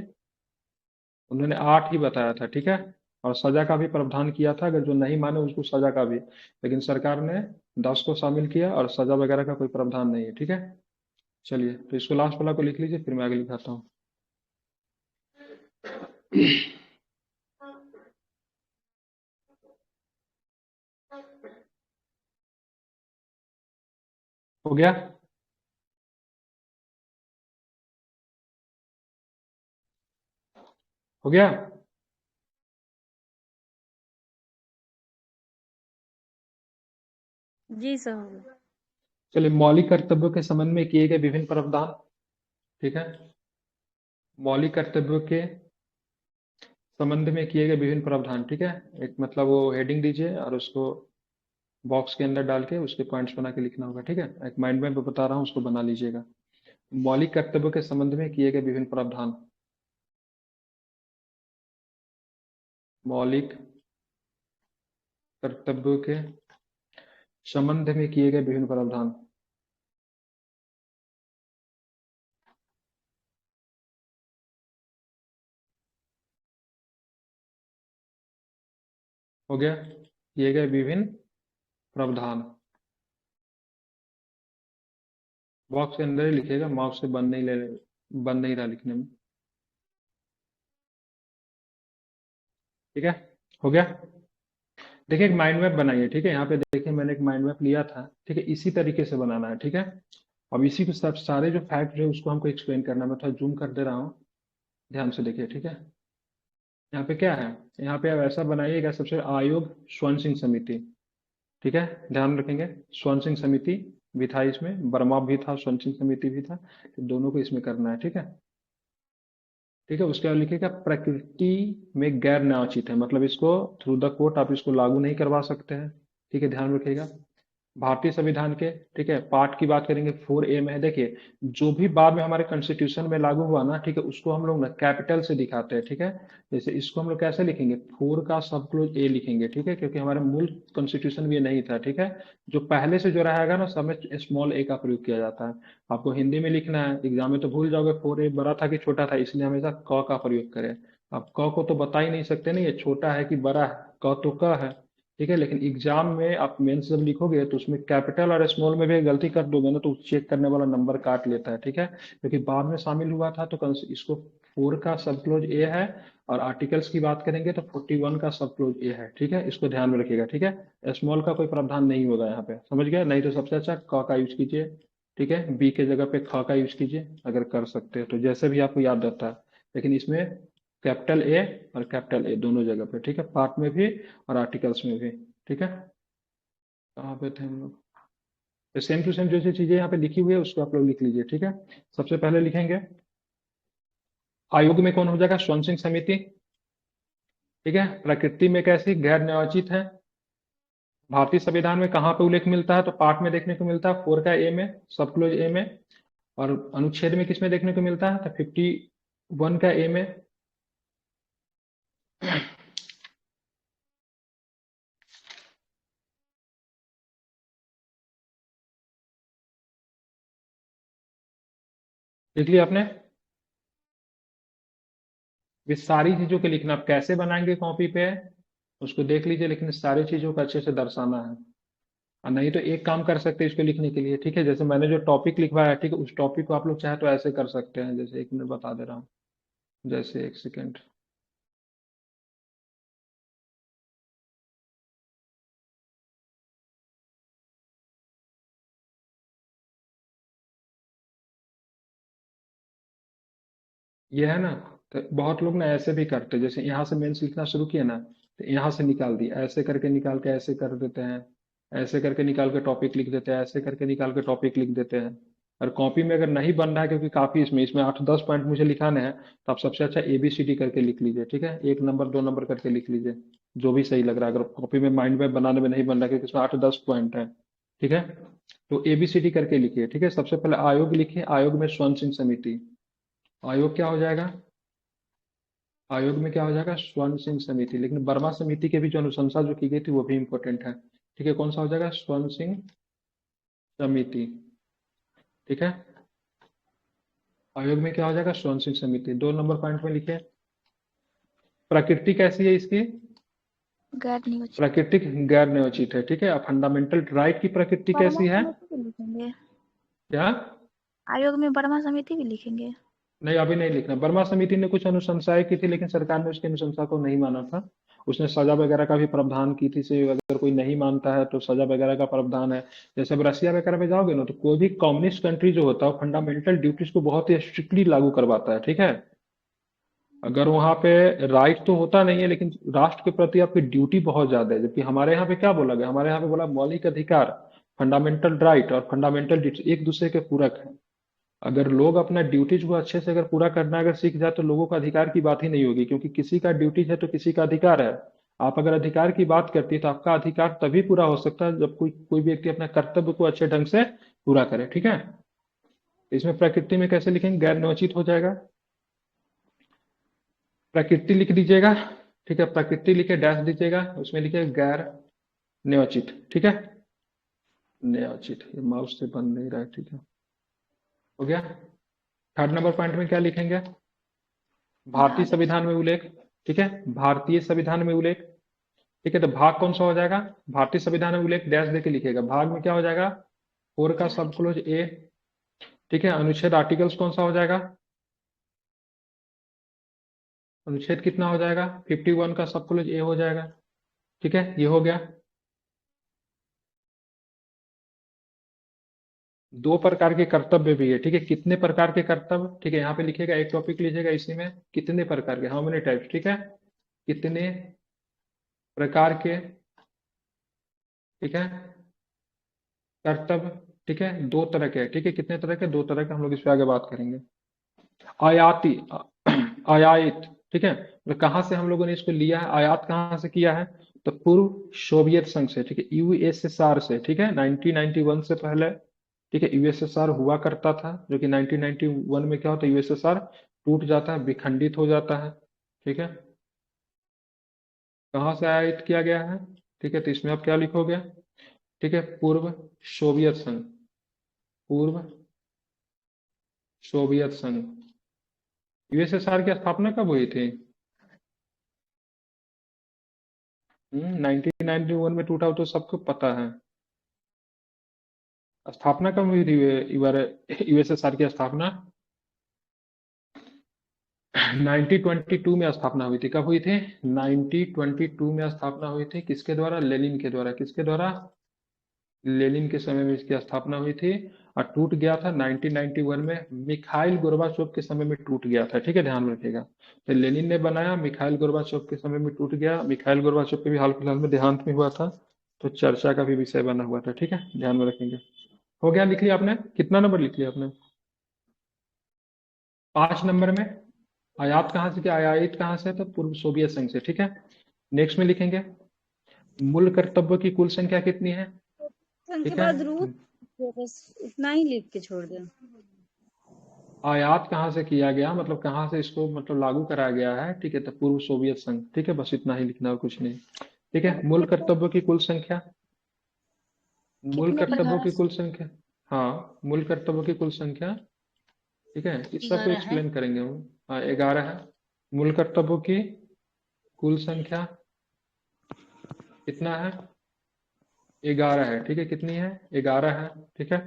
उन्होंने 8 ही बताया था, ठीक है। और सजा का भी प्रावधान किया था, अगर जो नहीं माने उसको सजा का भी। लेकिन सरकार ने 10 को शामिल किया और सजा वगैरह का कोई प्रावधान नहीं है, ठीक है। चलिए, तो इसको लास्ट वाला को लिख लीजिए, फिर मैं आगे लिखाता हूँ। हो गया? हो गया? जी सर हो गया। चलिए, मौलिक कर्तव्यों के संबंध में किए गए विभिन्न प्रावधान, ठीक है। मौलिक कर्तव्यों के संबंध में किए गए विभिन्न प्रावधान, ठीक है। एक मतलब वो हेडिंग दीजिए और उसको बॉक्स के अंदर डाल के उसके पॉइंट्स बना के लिखना होगा, ठीक है। एक माइंड मैप बता रहा हूँ, उसको बना लीजिएगा। मौलिक कर्तव्यों के संबंध में किए गए विभिन्न प्रावधान। मौलिक कर्तव्यों के संबंध में किए गए विभिन्न प्रावधान। हो गया? किए गए विभिन्न प्रावधान बॉक्स के अंदर ही लिखिएगा, माउस से बंद नहीं रहा लिखने में, ठीक है। हो गया? देखिए, एक माइंड मैप बनाइए, ठीक है। यहाँ पे देखिए, मैंने एक माइंड मैप लिया था, ठीक है। इसी तरीके से बनाना है, ठीक है। अब इसी के सब सारे जो फैक्ट है उसको हमको एक्सप्लेन करना है। मैं थोड़ा जूम कर दे रहा हूँ, ध्यान से देखिए, ठीक है। यहाँ पे क्या है? यहाँ पे आप ऐसा बनाइएगा, सबसे आयोग स्वर्ण सिंह समिति, ठीक है। ध्यान रखेंगे, स्वर्ण सिंह समिति भी था इसमें, बर्मा भी था, स्वर्ण सिंह समिति भी था, तो दोनों को इसमें करना है, ठीक है। ठीक है, उसके बाद लिखिएगा प्रकृति में गैर न्यायोचित है, मतलब इसको थ्रू द कोर्ट आप इसको लागू नहीं करवा सकते हैं, ठीक है, ध्यान रखिएगा। भारतीय संविधान के, ठीक है, पार्ट की बात करेंगे 4A में है। देखिए, जो भी बाद में हमारे कॉन्स्टिट्यूशन में लागू हुआ ना, ठीक है, उसको हम लोग ना कैपिटल से दिखाते हैं, ठीक है। जैसे इसको हम लोग कैसे लिखेंगे, 4 का सब क्लोज ए लिखेंगे, ठीक है, क्योंकि हमारे मूल कॉन्स्टिट्यूशन में ये नहीं था, ठीक है। जो पहले से जो रहेगा ना, सब में स्मॉल ए का प्रयोग किया जाता है। आपको हिंदी में लिखना है, एग्जाम में तो भूल जाओगे 4A बड़ा था कि छोटा था, इसलिए हमेशा क का प्रयोग करें। आप क को तो बता ही नहीं सकते ना, ये छोटा है कि बड़ा है, क तो क है, ठीक है। लेकिन एग्जाम में आप मेंस जब लिखोगे तो उसमें कैपिटल और स्मॉल में भी गलती कर दोगे ना, तो चेक करने वाला नंबर काट लेता है, ठीक है। क्योंकि बाद में शामिल हुआ था, तो इसको 4 का सब क्लोज ए है। और आर्टिकल्स की बात करेंगे तो 41 का सब क्लोज ए है, ठीक है, इसको ध्यान में रखिएगा, ठीक है। स्मॉल का कोई प्रावधान नहीं होगा यहाँ पे, समझ गया। नहीं तो सबसे अच्छा क का यूज कीजिए, ठीक है, बी के जगह पे ख का यूज कीजिए, अगर कर सकते हैं तो, जैसे भी आपको याद रहता है। लेकिन इसमें कैपिटल ए और कैपिटल ए दोनों जगह पे, ठीक है, पार्ट में भी और आर्टिकल्स में भी, ठीक है। कहाँ पे थे हम लोग, तो सेम टू सेम जो जो चीजें यहाँ पे लिखी हुई है उसको आप लोग लिख लीजिए, ठीक है। सबसे पहले लिखेंगे आयोग में कौन हो जाएगा, स्वर्ण सिंह समिति, ठीक है। प्रकृति में कैसी, गैर न्यायोचित है। भारतीय संविधान में कहाँ पे उल्लेख मिलता है, तो पार्ट में देखने को मिलता है 4 का ए में, सब क्लोज ए में। और अनुच्छेद में किसमें देखने को मिलता है, तो 51 का ए में। लिख लिया आपने। ये सारी चीजों के लिखना, आप कैसे बनाएंगे कॉपी पे उसको देख लीजिए, लेकिन सारी चीजों को अच्छे से दर्शाना है। और नहीं तो एक काम कर सकते हैं इसको लिखने के लिए, ठीक है, जैसे मैंने जो टॉपिक लिखवाया है, ठीक है, उस टॉपिक को आप लोग चाहे तो ऐसे कर सकते हैं, जैसे एक मिनट बता दे रहा हूँ, जैसे एक सेकेंड। ये है ना, तो बहुत लोग ना ऐसे भी करते हैं, जैसे यहाँ से मेंस लिखना शुरू किया ना, तो यहाँ से निकाल दिया, ऐसे करके निकाल के ऐसे कर देते हैं, ऐसे करके निकाल के टॉपिक लिख देते हैं, ऐसे करके निकाल के टॉपिक लिख देते हैं। और कॉपी में अगर नहीं बन रहा है, क्योंकि काफी इसमें 8-10 पॉइंट मुझे लिखाने हैं, तो आप सबसे अच्छा ABCD करके लिख लीजिए, ठीक है, 1 नंबर 2 नंबर करके लिख लीजिए, जो भी सही लग रहा है। अगर कॉपी में माइंड में बनाने में नहीं बन रहा है, क्योंकि इसमें 8-10 पॉइंट है, ठीक है, तो ABCD करके लिखिए, ठीक है। सबसे पहले आयोग लिखिए, आयोग में स्वर्ण सिंह समिति, आयोग क्या हो जाएगा, आयोग में क्या हो जाएगा, स्वर्ण सिंह समिति। लेकिन वर्मा समिति के भी जो अनुशंसा जो की गई थी वो भी इंपॉर्टेंट है, ठीक है। कौन सा हो जाएगा, स्वर्ण सिंह समिति, ठीक है। आयोग में क्या हो जाएगा, स्वर्ण सिंह समिति। 2 नंबर पॉइंट में लिखे, प्रकृति कैसी है इसकी, गैर नियोजित। प्राकृतिक गैर न्यायोचित है, ठीक है। फंडामेंटल राइट की प्रकृति वर्मा कैसी है, समिति भी लिखेंगे, क्या। आयोग में वर्मा समिति भी लिखेंगे। नहीं, अभी नहीं लिखना। वर्मा समिति ने कुछ अनुशंसाएं की थी, लेकिन सरकार ने उसकी अनुशंसा को नहीं माना था। उसने सजा वगैरह का भी प्रावधान की थी, से अगर कोई नहीं मानता है तो सजा वगैरह का प्रावधान है। जैसे अब रशिया वगैरह में जाओगे ना, तो कोई भी कम्युनिस्ट कंट्री जो होता है फंडामेंटल ड्यूटीज को बहुत ही स्ट्रिक्टली लागू करवाता है, ठीक है। अगर वहां पे राइट तो होता नहीं है, लेकिन राष्ट्र के प्रति आपकी ड्यूटी बहुत ज्यादा है। जबकि हमारे यहाँ पे क्या बोला गया, हमारे यहाँ पे बोला मौलिक अधिकार, फंडामेंटल राइट और फंडामेंटल एक दूसरे के पूरक है। अगर लोग अपना ड्यूटीज को अच्छे से अगर पूरा करना अगर सीख जाए, तो लोगों का अधिकार की बात ही नहीं होगी, क्योंकि किसी का ड्यूटीज है तो किसी का अधिकार है। आप अगर अधिकार की बात करती है, तो आपका अधिकार तभी पूरा हो सकता है जब कोई कोई व्यक्ति अपने कर्तव्य को अच्छे ढंग से पूरा करे, ठीक है। इसमें प्रकृति में कैसे लिखेंगे, गैर नियोजित हो जाएगा, प्रकृति लिख दीजिएगा, ठीक है, प्रकृति लिखे डैश दीजिएगा, उसमें लिखे गैर नियोजित, ठीक है, नियोजित। ये माउस से बन नहीं रहा है, ठीक है, हो गया। 3rd नंबर पॉइंट में क्या लिखेंगे, भारतीय भाग। संविधान में उल्लेख, ठीक है, भारतीय संविधान में उल्लेख, ठीक है। तो भाग कौन सा हो जाएगा, भारतीय संविधान में उल्लेख डैश देके लिखेगा, भाग में क्या हो जाएगा, 4 का सब क्लोज ए, ठीक है। अनुच्छेद आर्टिकल्स कौन सा हो जाएगा, अनुच्छेद कितना हो जाएगा, 51 का सब क्लोज ए हो जाएगा, ठीक है, ये हो गया। 2 प्रकार के कर्तव्य भी है, ठीक है, कितने प्रकार के कर्तव्य, ठीक है, यहाँ पे लिखेगा, एक टॉपिक लीजिएगा इसी में, कितने प्रकार के, हाउ मेनी टाइप्स, ठीक है, कितने प्रकार के, ठीक है, कर्तव्य, ठीक है, 2 तरह के, ठीक है, कितने तरह के, 2 तरह के, हम लोग इस पे आगे बात करेंगे। आयाती, आयात, ठीक है, तो कहाँ से हम लोगों ने इसको लिया है, आयात कहाँ से किया है, तो पूर्व सोवियत संघ से, ठीक है, यूएसएसआर से, ठीक है, 1991 से पहले, ठीक है, यूएसएसआर हुआ करता था, जो कि 1991 में क्या होता है, यूएसएसआर टूट जाता है, विखंडित हो जाता है, ठीक है। कहाँ से आयत किया गया है, ठीक है, तो इसमें आप क्या लिखोगे, ठीक है, पूर्व सोवियत संघ, पूर्व सोवियत संघ। यूएसएसआर की स्थापना कब हुई थी? 1991 में टूटा हो तो सबको पता है। स्थापना कब हुई थी यूएसएसआर की स्थापना? 1922 में स्थापना हुई थी। कब हुई थी? 1922 में स्थापना हुई थी। किसके द्वारा? लेनिन के द्वारा। किसके द्वारा? लेनिन के समय में इसकी स्थापना हुई थी। और टूट गया था 1991 में, मिखाइल गोर्बाचोव के समय में टूट गया था, ठीक है, ध्यान में रखिएगा। तो लेनिन ने बनाया, मिखाइल गोर्बाचोव के समय में टूट गया। मिखाइल गोर्बाचोव के भी हाल फिलहाल में देहांत में हुआ था, तो चर्चा का भी विषय बना हुआ था, ठीक है, ध्यान में रखेंगे। हो गया, लिख लिया आपने? कितना नंबर लिख लिया आपने? 5 नंबर में। आयात कहाँ से किया? आयात कहाँ से? तो पूर्व सोवियत संघ से, ठीक है। नेक्स्ट में लिखेंगे, मूल कर्तव्य की कुल संख्या कितनी है? उनके ठीक है, बाद रूट, बस इतना ही लिख के छोड़ दिया। आयात कहाँ से किया गया, मतलब कहाँ से इसको मतलब लागू कराया गया है, ठीक है, तो पूर्व सोवियत संघ, ठीक है, बस इतना ही लिखना और कुछ नहीं। ठीक है, मूल कर्तव्यों की कुल संख्या, मूल कितने कर्तव्यों प्रकार? की कुल संख्या, हाँ, मूल कर्तव्यों की कुल संख्या, ठीक है, इस सब को 11 है। एक्सप्लेन करेंगे हम। हाँ, 11 है। मूल कर्तव्यों की कुल संख्या कितना है? 11 है, ठीक है, कितनी है? 11 है, ठीक है।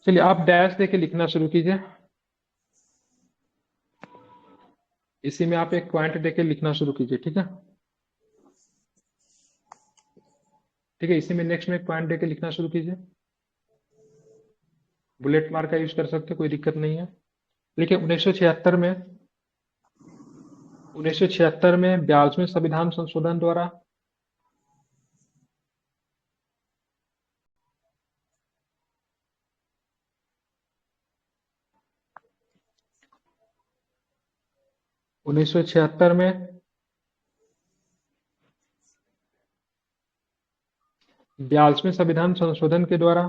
चलिए, आप डैश देके लिखना शुरू कीजिए। इसी में आप एक पॉइंट देके लिखना शुरू कीजिए, ठीक है। ठीक है, इसी में नेक्स्ट में एक पॉइंट देके लिखना शुरू कीजिए। बुलेट मार्क का यूज कर सकते हैं, कोई दिक्कत नहीं है। देखिए, 1976 में, 1976 में 42वें संविधान संशोधन द्वारा, 1976 में 42वें संविधान संशोधन के द्वारा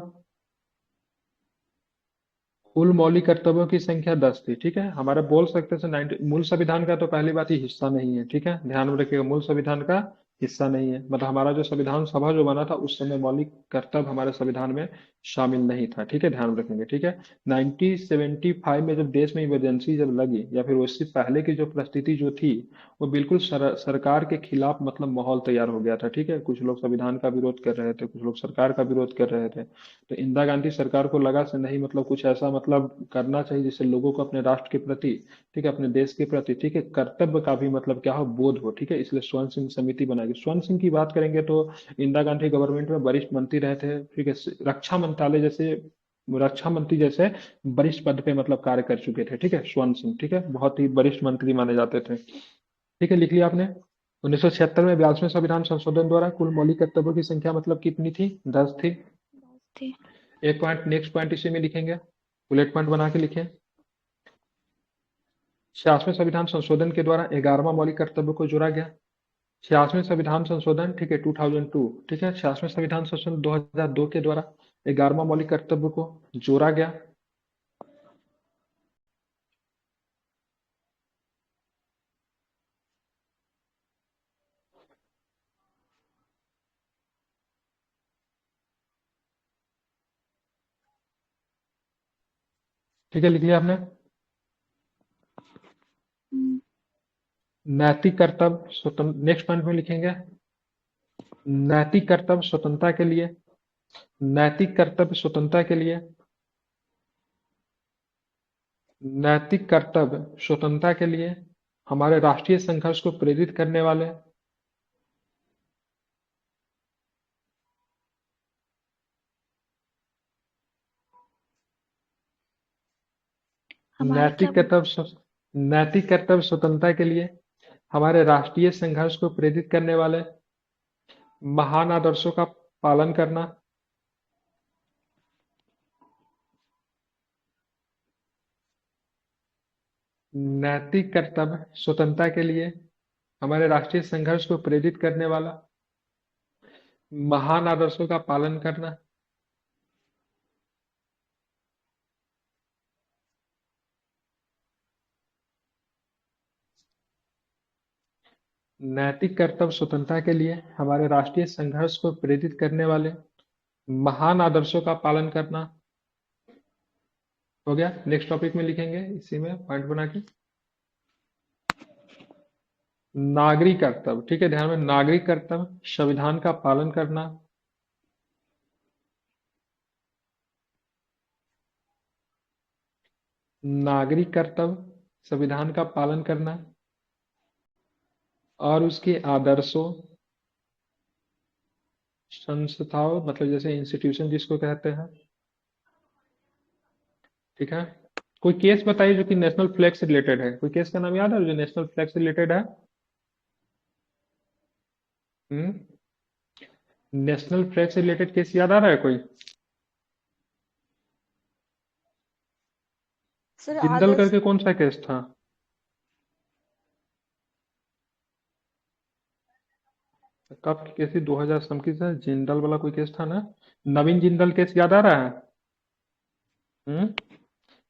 कुल मौलिक कर्तव्यों की संख्या 10 थी, ठीक है। हमारे बोल सकते थे 90, मूल संविधान का तो पहली बात ही हिस्सा नहीं है, ठीक है, ध्यान में रखिएगा, मूल संविधान का हिस्सा नहीं है, मतलब हमारा जो संविधान सभा जो बना था उस समय मौलिक कर्तव्य हमारे संविधान में शामिल नहीं था, ठीक है, ध्यान में रखेंगे, ठीक है। 1975 में जब देश में इमरजेंसी जब लगी, या फिर उससे पहले की जो परिस्थिति जो थी, वो बिल्कुल सरकार के खिलाफ मतलब माहौल तैयार हो गया था, ठीक है। कुछ लोग संविधान का विरोध कर रहे थे, कुछ लोग सरकार का विरोध कर रहे थे। तो इंदिरा गांधी सरकार को लगा से नहीं, मतलब कुछ ऐसा मतलब करना चाहिए जिससे लोगों को अपने राष्ट्र के प्रति, ठीक है, अपने देश के प्रति, ठीक है, कर्तव्य का भी मतलब क्या हो, बोध हो, ठीक है, इसलिए स्वर्ण सिंह समिति बनाई गई। स्वर्ण सिंह की बात करेंगे तो इंदिरा गांधी गवर्नमेंट में वरिष्ठ मंत्री रहे थे, ठीक है, रक्षा मंत्रालय जैसे, रक्षा मंत्री जैसे वरिष्ठ पद पे मतलब कार्य कर चुके थे, ठीक है, स्वर्ण सिंह, ठीक है, बहुत ही वरिष्ठ मंत्री माने जाते थे। ठीक है, लिख लिया आपने? 1976 में 42वें संविधान संशोधन द्वारा कुल मौलिक कर्तव्यों की संख्या मतलब कितनी थी? 10 थी। थी। एक पॉइंट, नेक्स्ट पॉइंट इसी में लिखेंगे, बुलेट पॉइंट बना के लिखें। 66वें संविधान संशोधन के द्वारा 11वां मौलिक कर्तव्य को जोड़ा गया। 66वें संविधान संशोधन, ठीक है, 2002, ठीक है, 66वें संविधान संशोधन 2002 के द्वारा 11वां मौलिक कर्तव्य को जोड़ा गया। ठीक है, लिख लिया आपने? नैतिक कर्तव्य स्वतंत्र, नेक्स्ट पॉइंट में लिखेंगे, नैतिक कर्तव्य स्वतंत्रता के लिए, नैतिक कर्तव्य स्वतंत्रता के लिए, नैतिक कर्तव्य स्वतंत्रता के लिए हमारे राष्ट्रीय संघर्ष को प्रेरित करने वाले, हमारे क्या? नैतिक कर्तव्य नैतिक कर्तव्य स्वतंत्रता के लिए हमारे राष्ट्रीय संघर्ष को प्रेरित करने वाले महान आदर्शों का पालन करना, नैतिक कर्तव्य स्वतंत्रता के लिए हमारे राष्ट्रीय संघर्ष को प्रेरित करने वाला, महान आदर्शों का पालन करना, नैतिक कर्तव्य स्वतंत्रता के लिए हमारे राष्ट्रीय संघर्ष को प्रेरित करने वाले महान आदर्शों का पालन करना। हो गया। नेक्स्ट टॉपिक में लिखेंगे इसी में पॉइंट बना के, नागरिक कर्तव्य। ठीक है, ध्यान में, नागरिक कर्तव्य संविधान का पालन करना, नागरिक कर्तव्य संविधान का पालन करना और उसके आदर्शों, संस्थाओं मतलब जैसे इंस्टीट्यूशन जिसको कहते हैं। ठीक है, कोई केस बताइए जो कि नेशनल फ्लैग से रिलेटेड है। कोई केस का नाम याद है जो नेशनल फ्लैग से रिलेटेड है? हम्म नेशनल फ्लैग से रिलेटेड केस याद आ रहा है कोई? सर जिंदल आदर्श। करके कौन सा केस था? कब की केस थी? 2000 सम की से जिंदल वाला कोई केस था ना? नवीन जिंदल केस याद आ रहा है? हम्म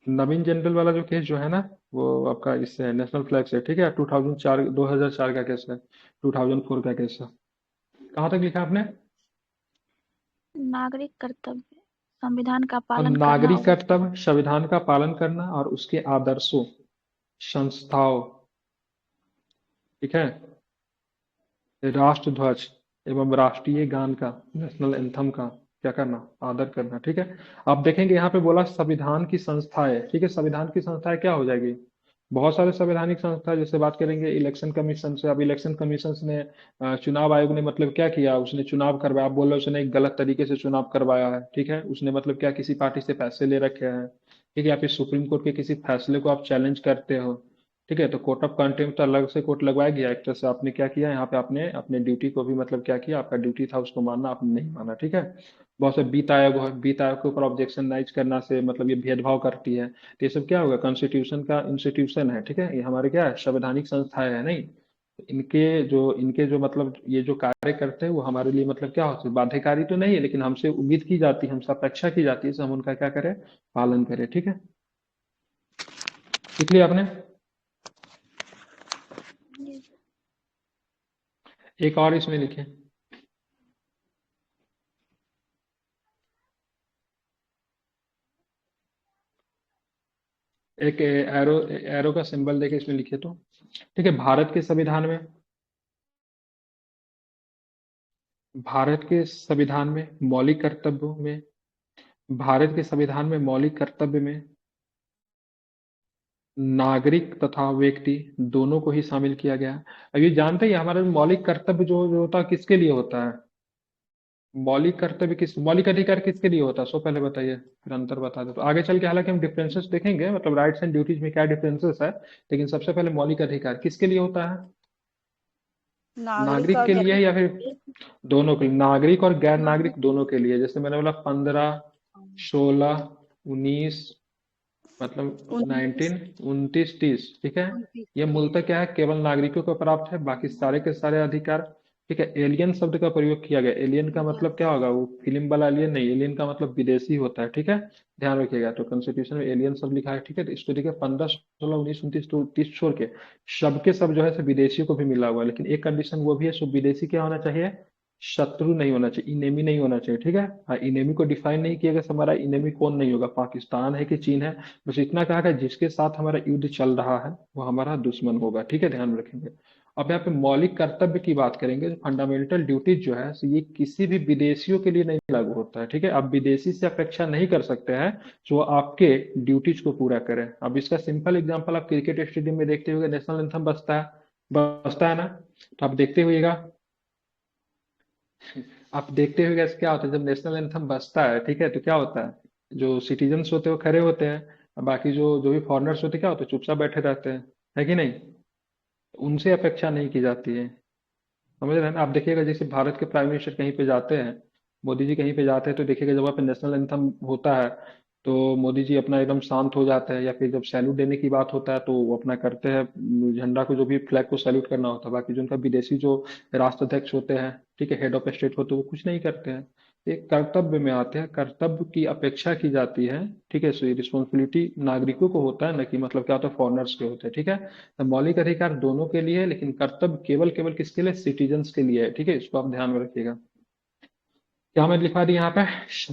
नवीन जिंदल वाला जो केस जो है ना, वो आपका इससे है, नेशनल फ्लैग से। ठीक है, 2004 2004 का केस है, 2004 का केस है। कहाँ तक लिखा आपने? नागरिक कर्तव्य संविधान का और पालन करना नागरिक और उसके कर्तव्य संविधान का पालन करना और उसके आदर्शों, संस्थाओं। ठीक है, राष्ट्रध्वज एवं राष्ट्रीय गान का, नेशनल एंथम का क्या करना? आदर करना। ठीक है, आप देखेंगे यहाँ पे बोला संविधान की संस्थाएं। ठीक है, संविधान की संस्थाएं क्या हो जाएगी? बहुत सारे संवैधानिक संस्था, जैसे बात करेंगे इलेक्शन कमीशन से। अब इलेक्शन कमीशन ने चुनाव आयोग ने मतलब क्या किया, उसने चुनाव करवाया। आप बोल रहे हो उसने एक गलत तरीके से चुनाव करवाया है। ठीक है, उसने मतलब क्या, किसी पार्टी से पैसे ले रखे हैं। ठीक है, या फिर सुप्रीम कोर्ट के किसी फैसले को आप चैलेंज करते हो। ठीक है, तो कोर्ट ऑफ कंटेम्प्ट अलग से कोर्ट लगवाया गया। एक तरह से आपने क्या किया यहाँ पे, आपने अपने ड्यूटी को भी मतलब क्या किया, आपका ड्यूटी था उसको मानना, आपने नहीं माना। ठीक है, बहुत से बीत आयोग है, बीत आयोग के ऊपर ऑब्जेक्शन राइज करना से मतलब ये भेदभाव करती है। तो ये सब क्या होगा, कॉन्स्टिट्यूशन का इंस्टीट्यूशन है। ठीक है, ये हमारे क्या है, संवैधानिक संस्थाएं है नहीं। तो इनके जो मतलब ये जो कार्य करते हैं वो हमारे लिए मतलब क्या होते हैं, बाध्यकारी तो नहीं है, लेकिन हमसे उम्मीद की जाती है, हमसे अपेक्षा की जाती है, तो हम उनका क्या करें, पालन करें। ठीक है, लिख लिया आपने? एक और इसमें लिखे, एक एरो, एरो का सिंबल देके इसमें लिखे तो। ठीक है, भारत के संविधान में मौलिक कर्तव्यों में, भारत के संविधान में मौलिक कर्तव्य में नागरिक तथा व्यक्ति दोनों को ही शामिल किया गया है। अब ये जानते हैं हमारा मौलिक कर्तव्य जो होता है किसके लिए होता है? मौलिक अधिकार किसके लिए होता है, सो पहले बताइए, फिर अंतर बता दो। तो आगे चल के हालांकि हम डिफरेंसेस देखेंगे, मतलब राइट्स एंड ड्यूटीज में क्या डिफरेंसेस है, लेकिन सबसे पहले मौलिक अधिकार किसके लिए होता है? नागरिक नागरिक और के लिए गैर या फिर दोनों के लिए? नागरिक और गैर नागरिक नागरिक। दोनों के लिए। जैसे मैंने बोला 15, 16, 19, मतलब 19 19, 29, 30। ठीक है, 29 ये 30। मूलतः क्या है, केवल नागरिकों को प्राप्त है, बाकी सारे के सारे अधिकार। ठीक है, एलियन शब्द का प्रयोग किया गया। एलियन का मतलब क्या होगा, वो फिल्म वाला एलियन नहीं, एलियन का मतलब विदेशी होता है। ठीक है, ध्यान रखिएगा। तो कॉन्स्टिट्यूशन में एलियन शब्द लिखा है। ठीक है, तो इसको देखिए, 15, 16, 19, 29, 30 छोड़ के सबके सब जो है सो विदेशियों को भी मिला हुआ है, लेकिन एक कंडीशन वो भी है, सो विदेशी क्या होना चाहिए, शत्रु नहीं होना चाहिए, इनेमी नहीं होना चाहिए। ठीक है, हाँ, इनेमी को डिफाइन नहीं किया गया, हमारा इनेमी कौन नहीं होगा, पाकिस्तान है कि चीन है। बस इतना कहा गया जिसके साथ हमारा युद्ध चल रहा है वो हमारा दुश्मन होगा। ठीक है, ध्यान में रखेंगे। अब यहाँ पे मौलिक कर्तव्य की बात करेंगे, जो फंडामेंटल ड्यूटीज जो है so ये किसी भी विदेशियों के लिए नहीं लागू होता है। ठीक है, आप विदेशी से अपेक्षा नहीं कर सकते हैं जो आपके ड्यूटीज को पूरा करें। अब इसका सिंपल एग्जांपल आप क्रिकेट स्टेडियम में देखते हुए, नेशनल एंथम बजता है ना, तो आप देखते हुएगा, आप देखते हुए कैसे क्या होता है जब नेशनल एंथम बजता है। ठीक है, तो क्या होता है, जो सिटीजन्स होते हैं वो खड़े होते हैं, और बाकी जो जो भी फॉरेनर्स होते हैं क्या होते हैं, चुपचाप बैठे रहते हैं, है कि नहीं? उनसे अपेक्षा नहीं की जाती है, समझ रहे हैं ना? आप देखिएगा जैसे भारत के प्राइम मिनिस्टर कहीं पे जाते हैं, मोदी जी कहीं पे जाते हैं, तो देखिएगा जब वहाँ पे नेशनल एंथम होता है, तो मोदी जी अपना एकदम शांत हो जाते हैं, या फिर जब सैल्यूट देने की बात होता है तो वो अपना करते हैं, झंडा को, जो भी फ्लैग को सैल्यूट करना होता है। बाकी जो उनका विदेशी जो राष्ट्राध्यक्ष होते हैं, ठीक है, हेड ऑफ स्टेट होते हैं, वो कुछ नहीं करते हैं। एक कर्तव्य में आते हैं, कर्तव्य की अपेक्षा की जाती है। ठीक है, सो ये रिस्पॉन्सिबिलिटी नागरिकों को होता है, न कि मतलब क्या होता है फॉरनर्स के होते हैं। ठीक है, तो मौलिक अधिकार दोनों के लिए है, लेकिन कर्तव्य केवल केवल किसके लिए, सिटीजन्स के लिए है। ठीक है, इसको आप ध्यान में रखिएगा। क्या मैं लिखवा दी यहाँ पे,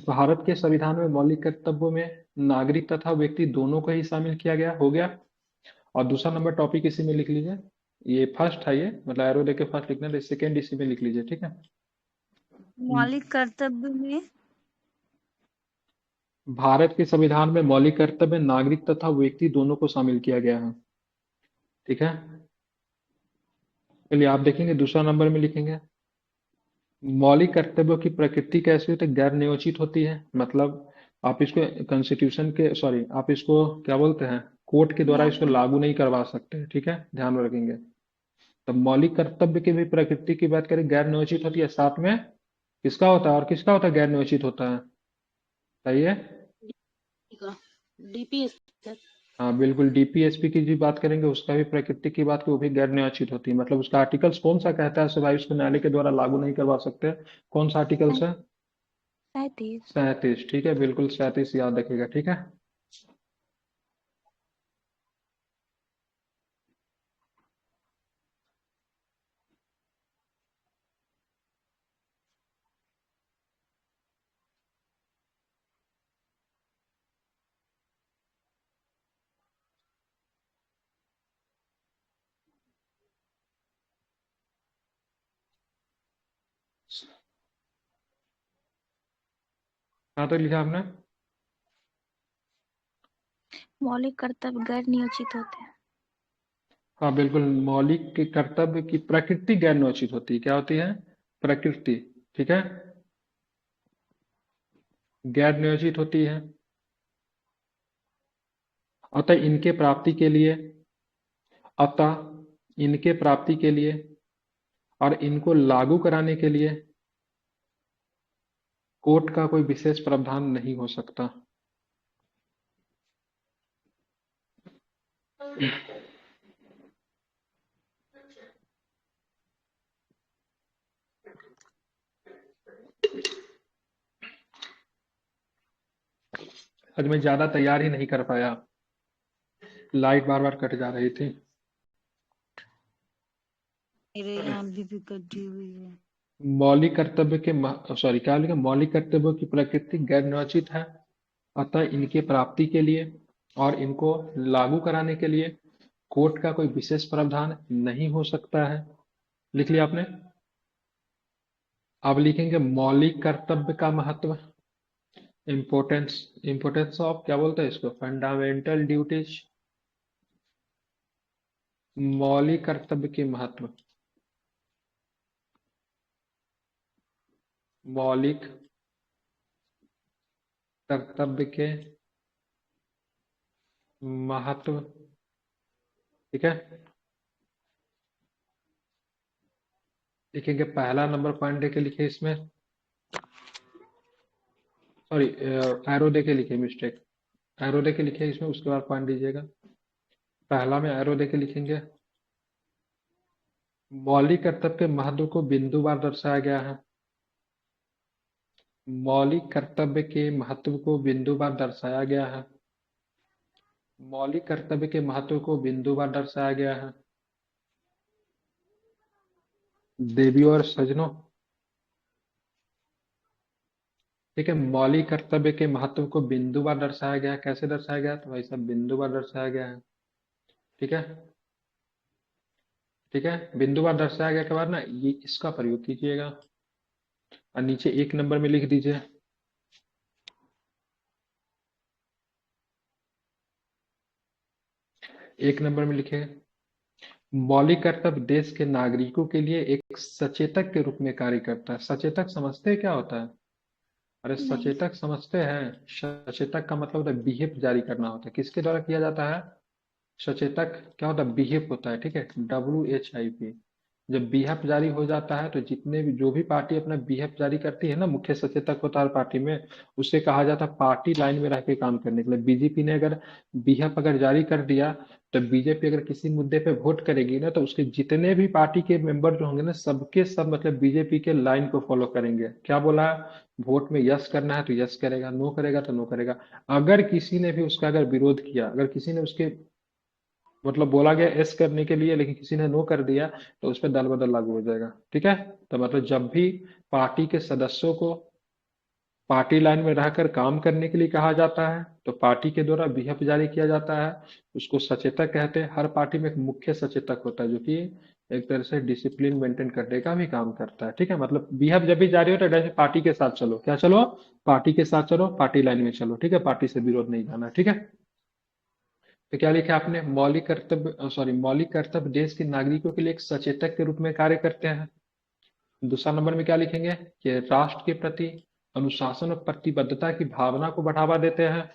भारत के संविधान में मौलिक कर्तव्यों में नागरिक तथा व्यक्ति दोनों को ही शामिल किया गया, हो गया। और दूसरा नंबर टॉपिक इसी में लिख लीजिए। ये फर्स्ट है, ये मतलब एरो देके फर्स्ट लिखना है, सेकेंड इसी में लिख लीजिए। ठीक है, मौलिक कर्तव्य में भारत के संविधान में मौलिक कर्तव्य में नागरिक तथा व्यक्ति दोनों को शामिल किया गया है। ठीक है, चलिए आप देखेंगे दूसरा नंबर में लिखेंगे, मौलिक कर्तव्यों की प्रकृति कैसी होती है, गैर न्योचित होती है। मतलब आप इसको कॉन्स्टिट्यूशन के, सॉरी, आप इसको क्या बोलते हैं, कोर्ट के द्वारा इसको लागू लागू नहीं करवा सकते। ठीक है, ध्यान में रखेंगे। तब मौलिक कर्तव्य की भी प्रकृति की बात करें, गैर न्योचित होती है। साथ में किसका होता है, और किसका होता है, गैर न्योचित होता है। सही है। का डीपीएस सर। हाँ बिल्कुल, डीपीएसपी की जी बात करेंगे, उसका भी प्रकृति की बात की, वो भी गैर न्यायोचित होती है। मतलब उसका आर्टिकल्स कौन सा कहता है, भाई उसको न्यायालय के द्वारा लागू नहीं करवा सकते। कौन सा आर्टिकल्स है, 37। 37। ठीक है, बिल्कुल 37 याद रखिएगा। ठीक है, कहाँ तक लिखा आपने, मौलिक कर्तव्य गैर नियोजित होते हैं। हाँ बिल्कुल, मौलिक के कर्तव्य की प्रकृति गैर न्यायोचित होती है। क्या होती है, प्रकृति। ठीक है, गैर नियोजित होती है। अतः इनके प्राप्ति के लिए, अतः इनके प्राप्ति के लिए और इनको लागू कराने के लिए कोर्ट का कोई विशेष प्रावधान नहीं हो सकता। आज मैं ज्यादा तैयार ही नहीं कर पाया, लाइट बार बार कट जा रही थी। मेरे यहाँ भी कटी हुई है। मौलिक कर्तव्य के, सॉरी क्या लिखा, मौलिक कर्तव्यों की प्रकृति गैर निश्चित है। अतः इनके प्राप्ति के लिए और इनको लागू कराने के लिए कोर्ट का कोई विशेष प्रावधान नहीं हो सकता है। लिख लिया आपने। अब लिखेंगे मौलिक कर्तव्य का महत्व, इम्पोर्टेंस, इम्पोर्टेंस ऑफ, क्या बोलते हैं इसको, फंडामेंटल ड्यूटीज। मौलिक कर्तव्य के महत्व, मौलिक कर्तव्य के महत्व। ठीक है, लिखेंगे पहला नंबर पॉइंट देके लिखे इसमें, सॉरी एरो देके लिखे, मिस्टेक, एरो देके लिखे इसमें, उसके बाद पॉइंट दीजिएगा। पहला में एरो देके लिखेंगे, मौलिक कर्तव्य के महत्व को बिंदुवार दर्शाया गया है। मौलिक कर्तव्य के महत्व को बिंदुवार दर्शाया गया है। मौलिक कर्तव्य के महत्व को बिंदुवार दर्शाया गया है। देवियों और सजनों, ठीक है, मौलिक कर्तव्य के महत्व को बिंदुवार दर्शाया गया है। कैसे दर्शाया गया है, तो भाई साहब बिंदुवार दर्शाया गया है। ठीक है, ठीक है, बिंदुवार दर्शाया गया के बाद ना ये इसका प्रयोग कीजिएगा, और नीचे एक नंबर में लिख दीजिए, एक नंबर में लिखे, मौलिक कर्तव्य देश के नागरिकों के लिए एक सचेतक के रूप में कार्य करता है। सचेतक समझते हैं क्या होता है, अरे नहीं। सचेतक समझते हैं, सचेतक का मतलब होता है बिहेव जारी करना होता है। किसके द्वारा किया जाता है, सचेतक क्या होता है, बिहेव होता है। ठीक है, WHIP, जब बीहप जारी हो जाता है तो जितने भी जो भी पार्टी अपना बीहप जारी करती है ना, मुख्य सचेतक होता है पार्टी में, उसे कहा जाता है पार्टी लाइन में रह के काम करने के लिए। बीजेपी ने अगर बीहप अगर जारी कर दिया, तो बीजेपी अगर किसी मुद्दे पे वोट करेगी ना, तो उसके जितने भी पार्टी के मेंबर जो होंगे ना, सबके सब मतलब बीजेपी के लाइन को फॉलो करेंगे। क्या बोला? वोट में यस करना है तो यस करेगा, नो करेगा तो नो करेगा। अगर किसी ने भी उसका अगर विरोध किया, अगर किसी ने उसके मतलब बोला गया एस करने के लिए लेकिन किसी ने नो कर दिया, तो उस पर दल बदल लागू हो जाएगा। ठीक है? तो मतलब जब भी पार्टी के सदस्यों को पार्टी लाइन में रहकर काम करने के लिए कहा जाता है, तो पार्टी के द्वारा व्हिप जारी किया जाता है। उसको सचेतक कहते हैं। हर पार्टी में एक मुख्य सचेतक होता है जो कि एक तरह से डिसिप्लिन मेंटेन करने का भी काम करता है। ठीक है? मतलब व्हिप जब भी जारी हो तो डायरेक्ट पार्टी के साथ चलो। क्या चलो? पार्टी के साथ चलो, पार्टी लाइन में चलो। ठीक है? पार्टी से विरोध नहीं जाना। ठीक है? तो क्या लिखा आपने? मौलिक कर्तव्य देश के नागरिकों के लिए एक सचेतक के रूप में कार्य करते हैं। दूसरा नंबर में क्या लिखेंगे कि राष्ट्र के प्रति अनुशासन और प्रतिबद्धता की भावना को बढ़ावा देते हैं।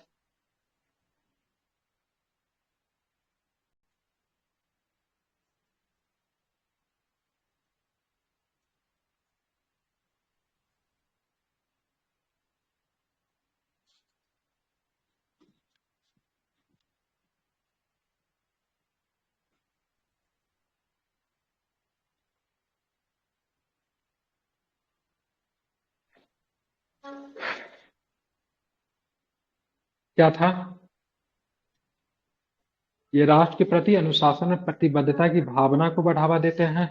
क्या था? ये राष्ट्र के प्रति अनुशासन और प्रतिबद्धता की भावना को बढ़ावा देते हैं।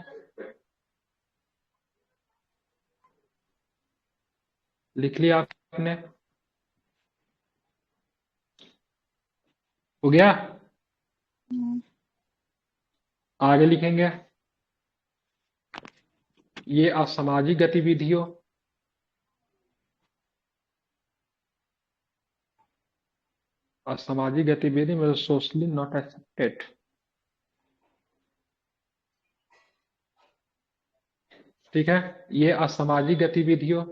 लिख लिया आपने? हो गया? हम्म, आगे लिखेंगे, ये असामाजिक गतिविधियों असामाजिक गतिविधि मतलब सोशली नॉट एक्सेप्टेड। ठीक है? ये असामाजिक गतिविधियों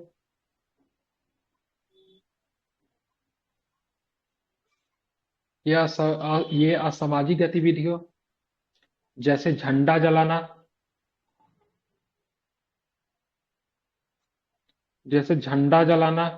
ये असामाजिक गतिविधियों जैसे झंडा जलाना, जैसे झंडा जलाना,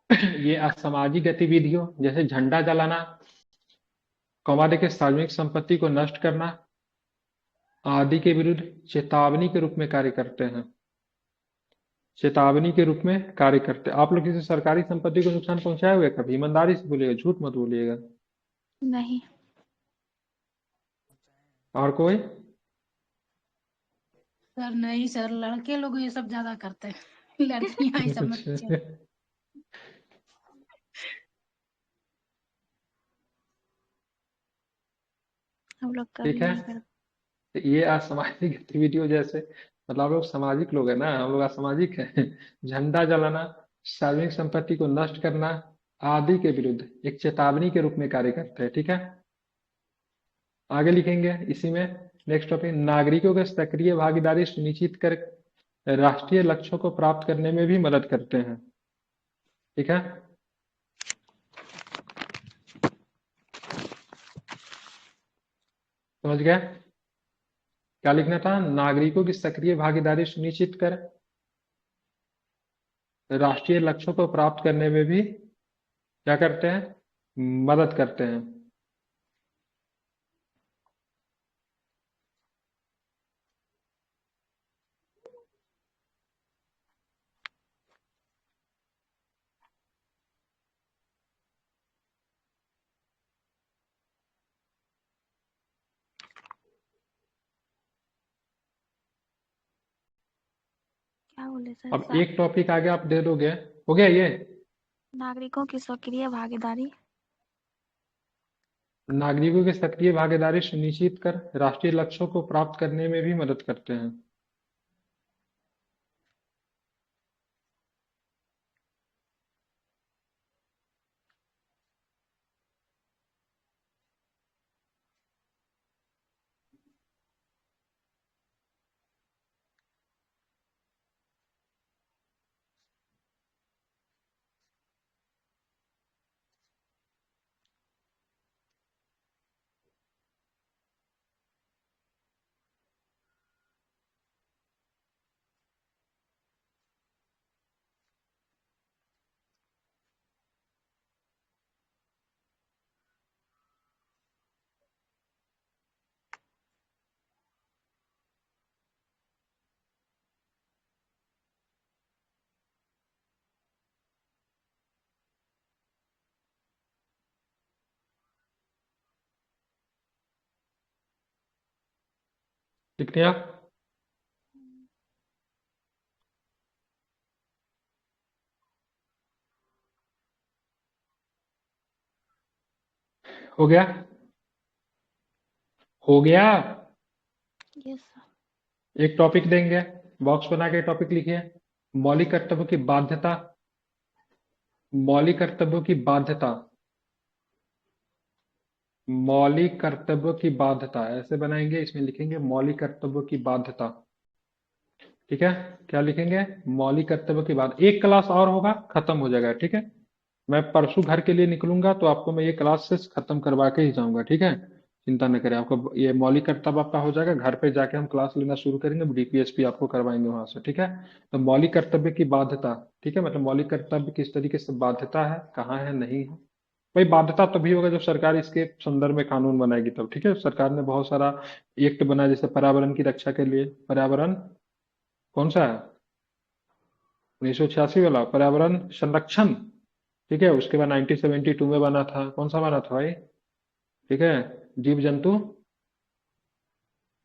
ये असामाजिक गतिविधियों जैसे झंडा जलाना, कौमा देखिए सार्वजनिक संपत्ति को नष्ट करना आदि के विरुद्ध चेतावनी के रूप में कार्य करते हैं। चेतावनी के रूप में कार्य करते हैं। आप लोग किसी सरकारी संपत्ति को नुकसान पहुंचाए हुए कभी? ईमानदारी से बोलिएगा, झूठ मत बोलिएगा। नहीं। और कोई? सर नहीं सर, लड़के लोग ये सब ज्यादा करते हैं। लड़कियां ये सब में पीछे। हम लोग ठीक कभी है? नहीं करते। तो ये असामाजिक गतिविधियों जैसे मतलब आप लोग सामाजिक लोग है ना, हम लोग असामाजिक है। झंडा जलाना, सार्वजनिक संपत्ति को नष्ट करना आदि के विरुद्ध एक चेतावनी के रूप में कार्य करते हैं। ठीक है? आगे लिखेंगे इसी में। नेक्स्ट टॉपिक, नागरिकों की सक्रिय भागीदारी सुनिश्चित कर राष्ट्रीय लक्ष्यों को प्राप्त करने में भी मदद करते हैं। ठीक है? समझ गया? क्या लिखना था? नागरिकों की सक्रिय भागीदारी सुनिश्चित कर राष्ट्रीय लक्ष्यों को प्राप्त करने में भी क्या करते हैं? मदद करते हैं। क्या बोले सर? अब एक टॉपिक आगे आप दे दोगे, हो गया ये? नागरिकों की सक्रिय भागीदारी। नागरिकों की सक्रिय भागीदारी सुनिश्चित कर राष्ट्रीय लक्ष्यों को प्राप्त करने में भी मदद करते हैं। लिख दिया? हो गया? हो गया? Yes sir. एक टॉपिक देंगे, बॉक्स बना के टॉपिक लिखिए। मौलिक कर्तव्यों की बाध्यता। मौलिक कर्तव्यों की बाध्यता। मौलिक कर्तव्यों की बाध्यता ऐसे बनाएंगे, इसमें लिखेंगे मौलिक कर्तव्यों की बाध्यता। ठीक है, क्या लिखेंगे? मौलिक कर्तव्यों की बात। एक क्लास और होगा, खत्म हो जाएगा। ठीक है, मैं परसों घर के लिए निकलूंगा तो आपको मैं ये क्लास से खत्म करवा के ही जाऊंगा। ठीक है, चिंता न करें, आपको ये मौलिक कर्तव्य आपका हो जाएगा। घर पे जाके हम क्लास लेना शुरू करेंगे, डीपीएसपी आपको करवाएंगे वहां से। ठीक है, तो मौलिक कर्तव्य की बाध्यता। ठीक है, मतलब मौलिक कर्तव्य किस तरीके से बाध्यता है, कहाँ है, नहीं है। भाई बाध्यता तभी होगा जब सरकार इसके संदर्भ में कानून बनाएगी तब। ठीक है, सरकार ने बहुत सारा एक्ट बनाया, जैसे पर्यावरण की रक्षा के लिए। पर्यावरण कौन सा है? 1986 वाला पर्यावरण संरक्षण। ठीक है, उसके बाद 1972 में बना था। कौन सा बना था भाई? ठीक है, जीव जंतु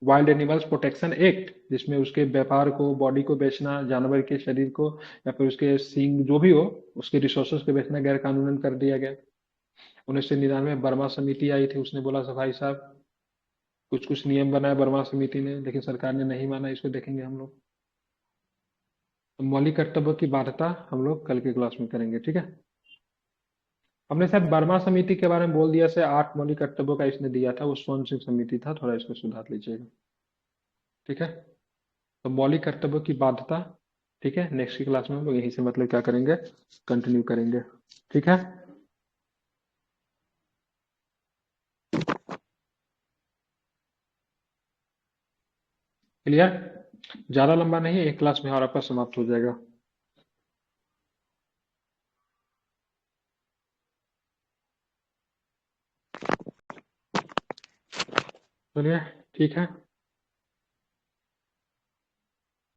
वाइल्ड एनिमल्स प्रोटेक्शन एक्ट, जिसमें उसके व्यापार को, बॉडी को बेचना, जानवर के शरीर को या फिर उसके सींग जो भी हो, उसके रिसोर्सेज को बेचना गैर कानूनन कर दिया गया। 1999 में बर्मा समिति आई थी, उसने बोला था भाई साहब कुछ कुछ नियम बनाए बर्मा समिति ने, लेकिन सरकार ने नहीं माना। इसको देखेंगे हम लोग। तो मौलिक कर्तव्यों की बाध्यता हम लोग कल के क्लास में करेंगे। ठीक है, हमने शायद बर्मा समिति के बारे में बोल दिया से 8 मौलिक कर्तव्यों का इसने दिया था, वो स्वर्ण सिंह समिति था, थोड़ा इसको सुधार लीजिएगा। ठीक है, तो मौलिक कर्तव्यों की बाध्यता। ठीक है, नेक्स्ट की क्लास में हम लोग यहीं से मतलब क्या करेंगे, कंटिन्यू करेंगे। ठीक है, क्लियर? ज्यादा लंबा नहीं है, एक क्लास में और आपका समाप्त हो जाएगा। चलिए, ठीक है।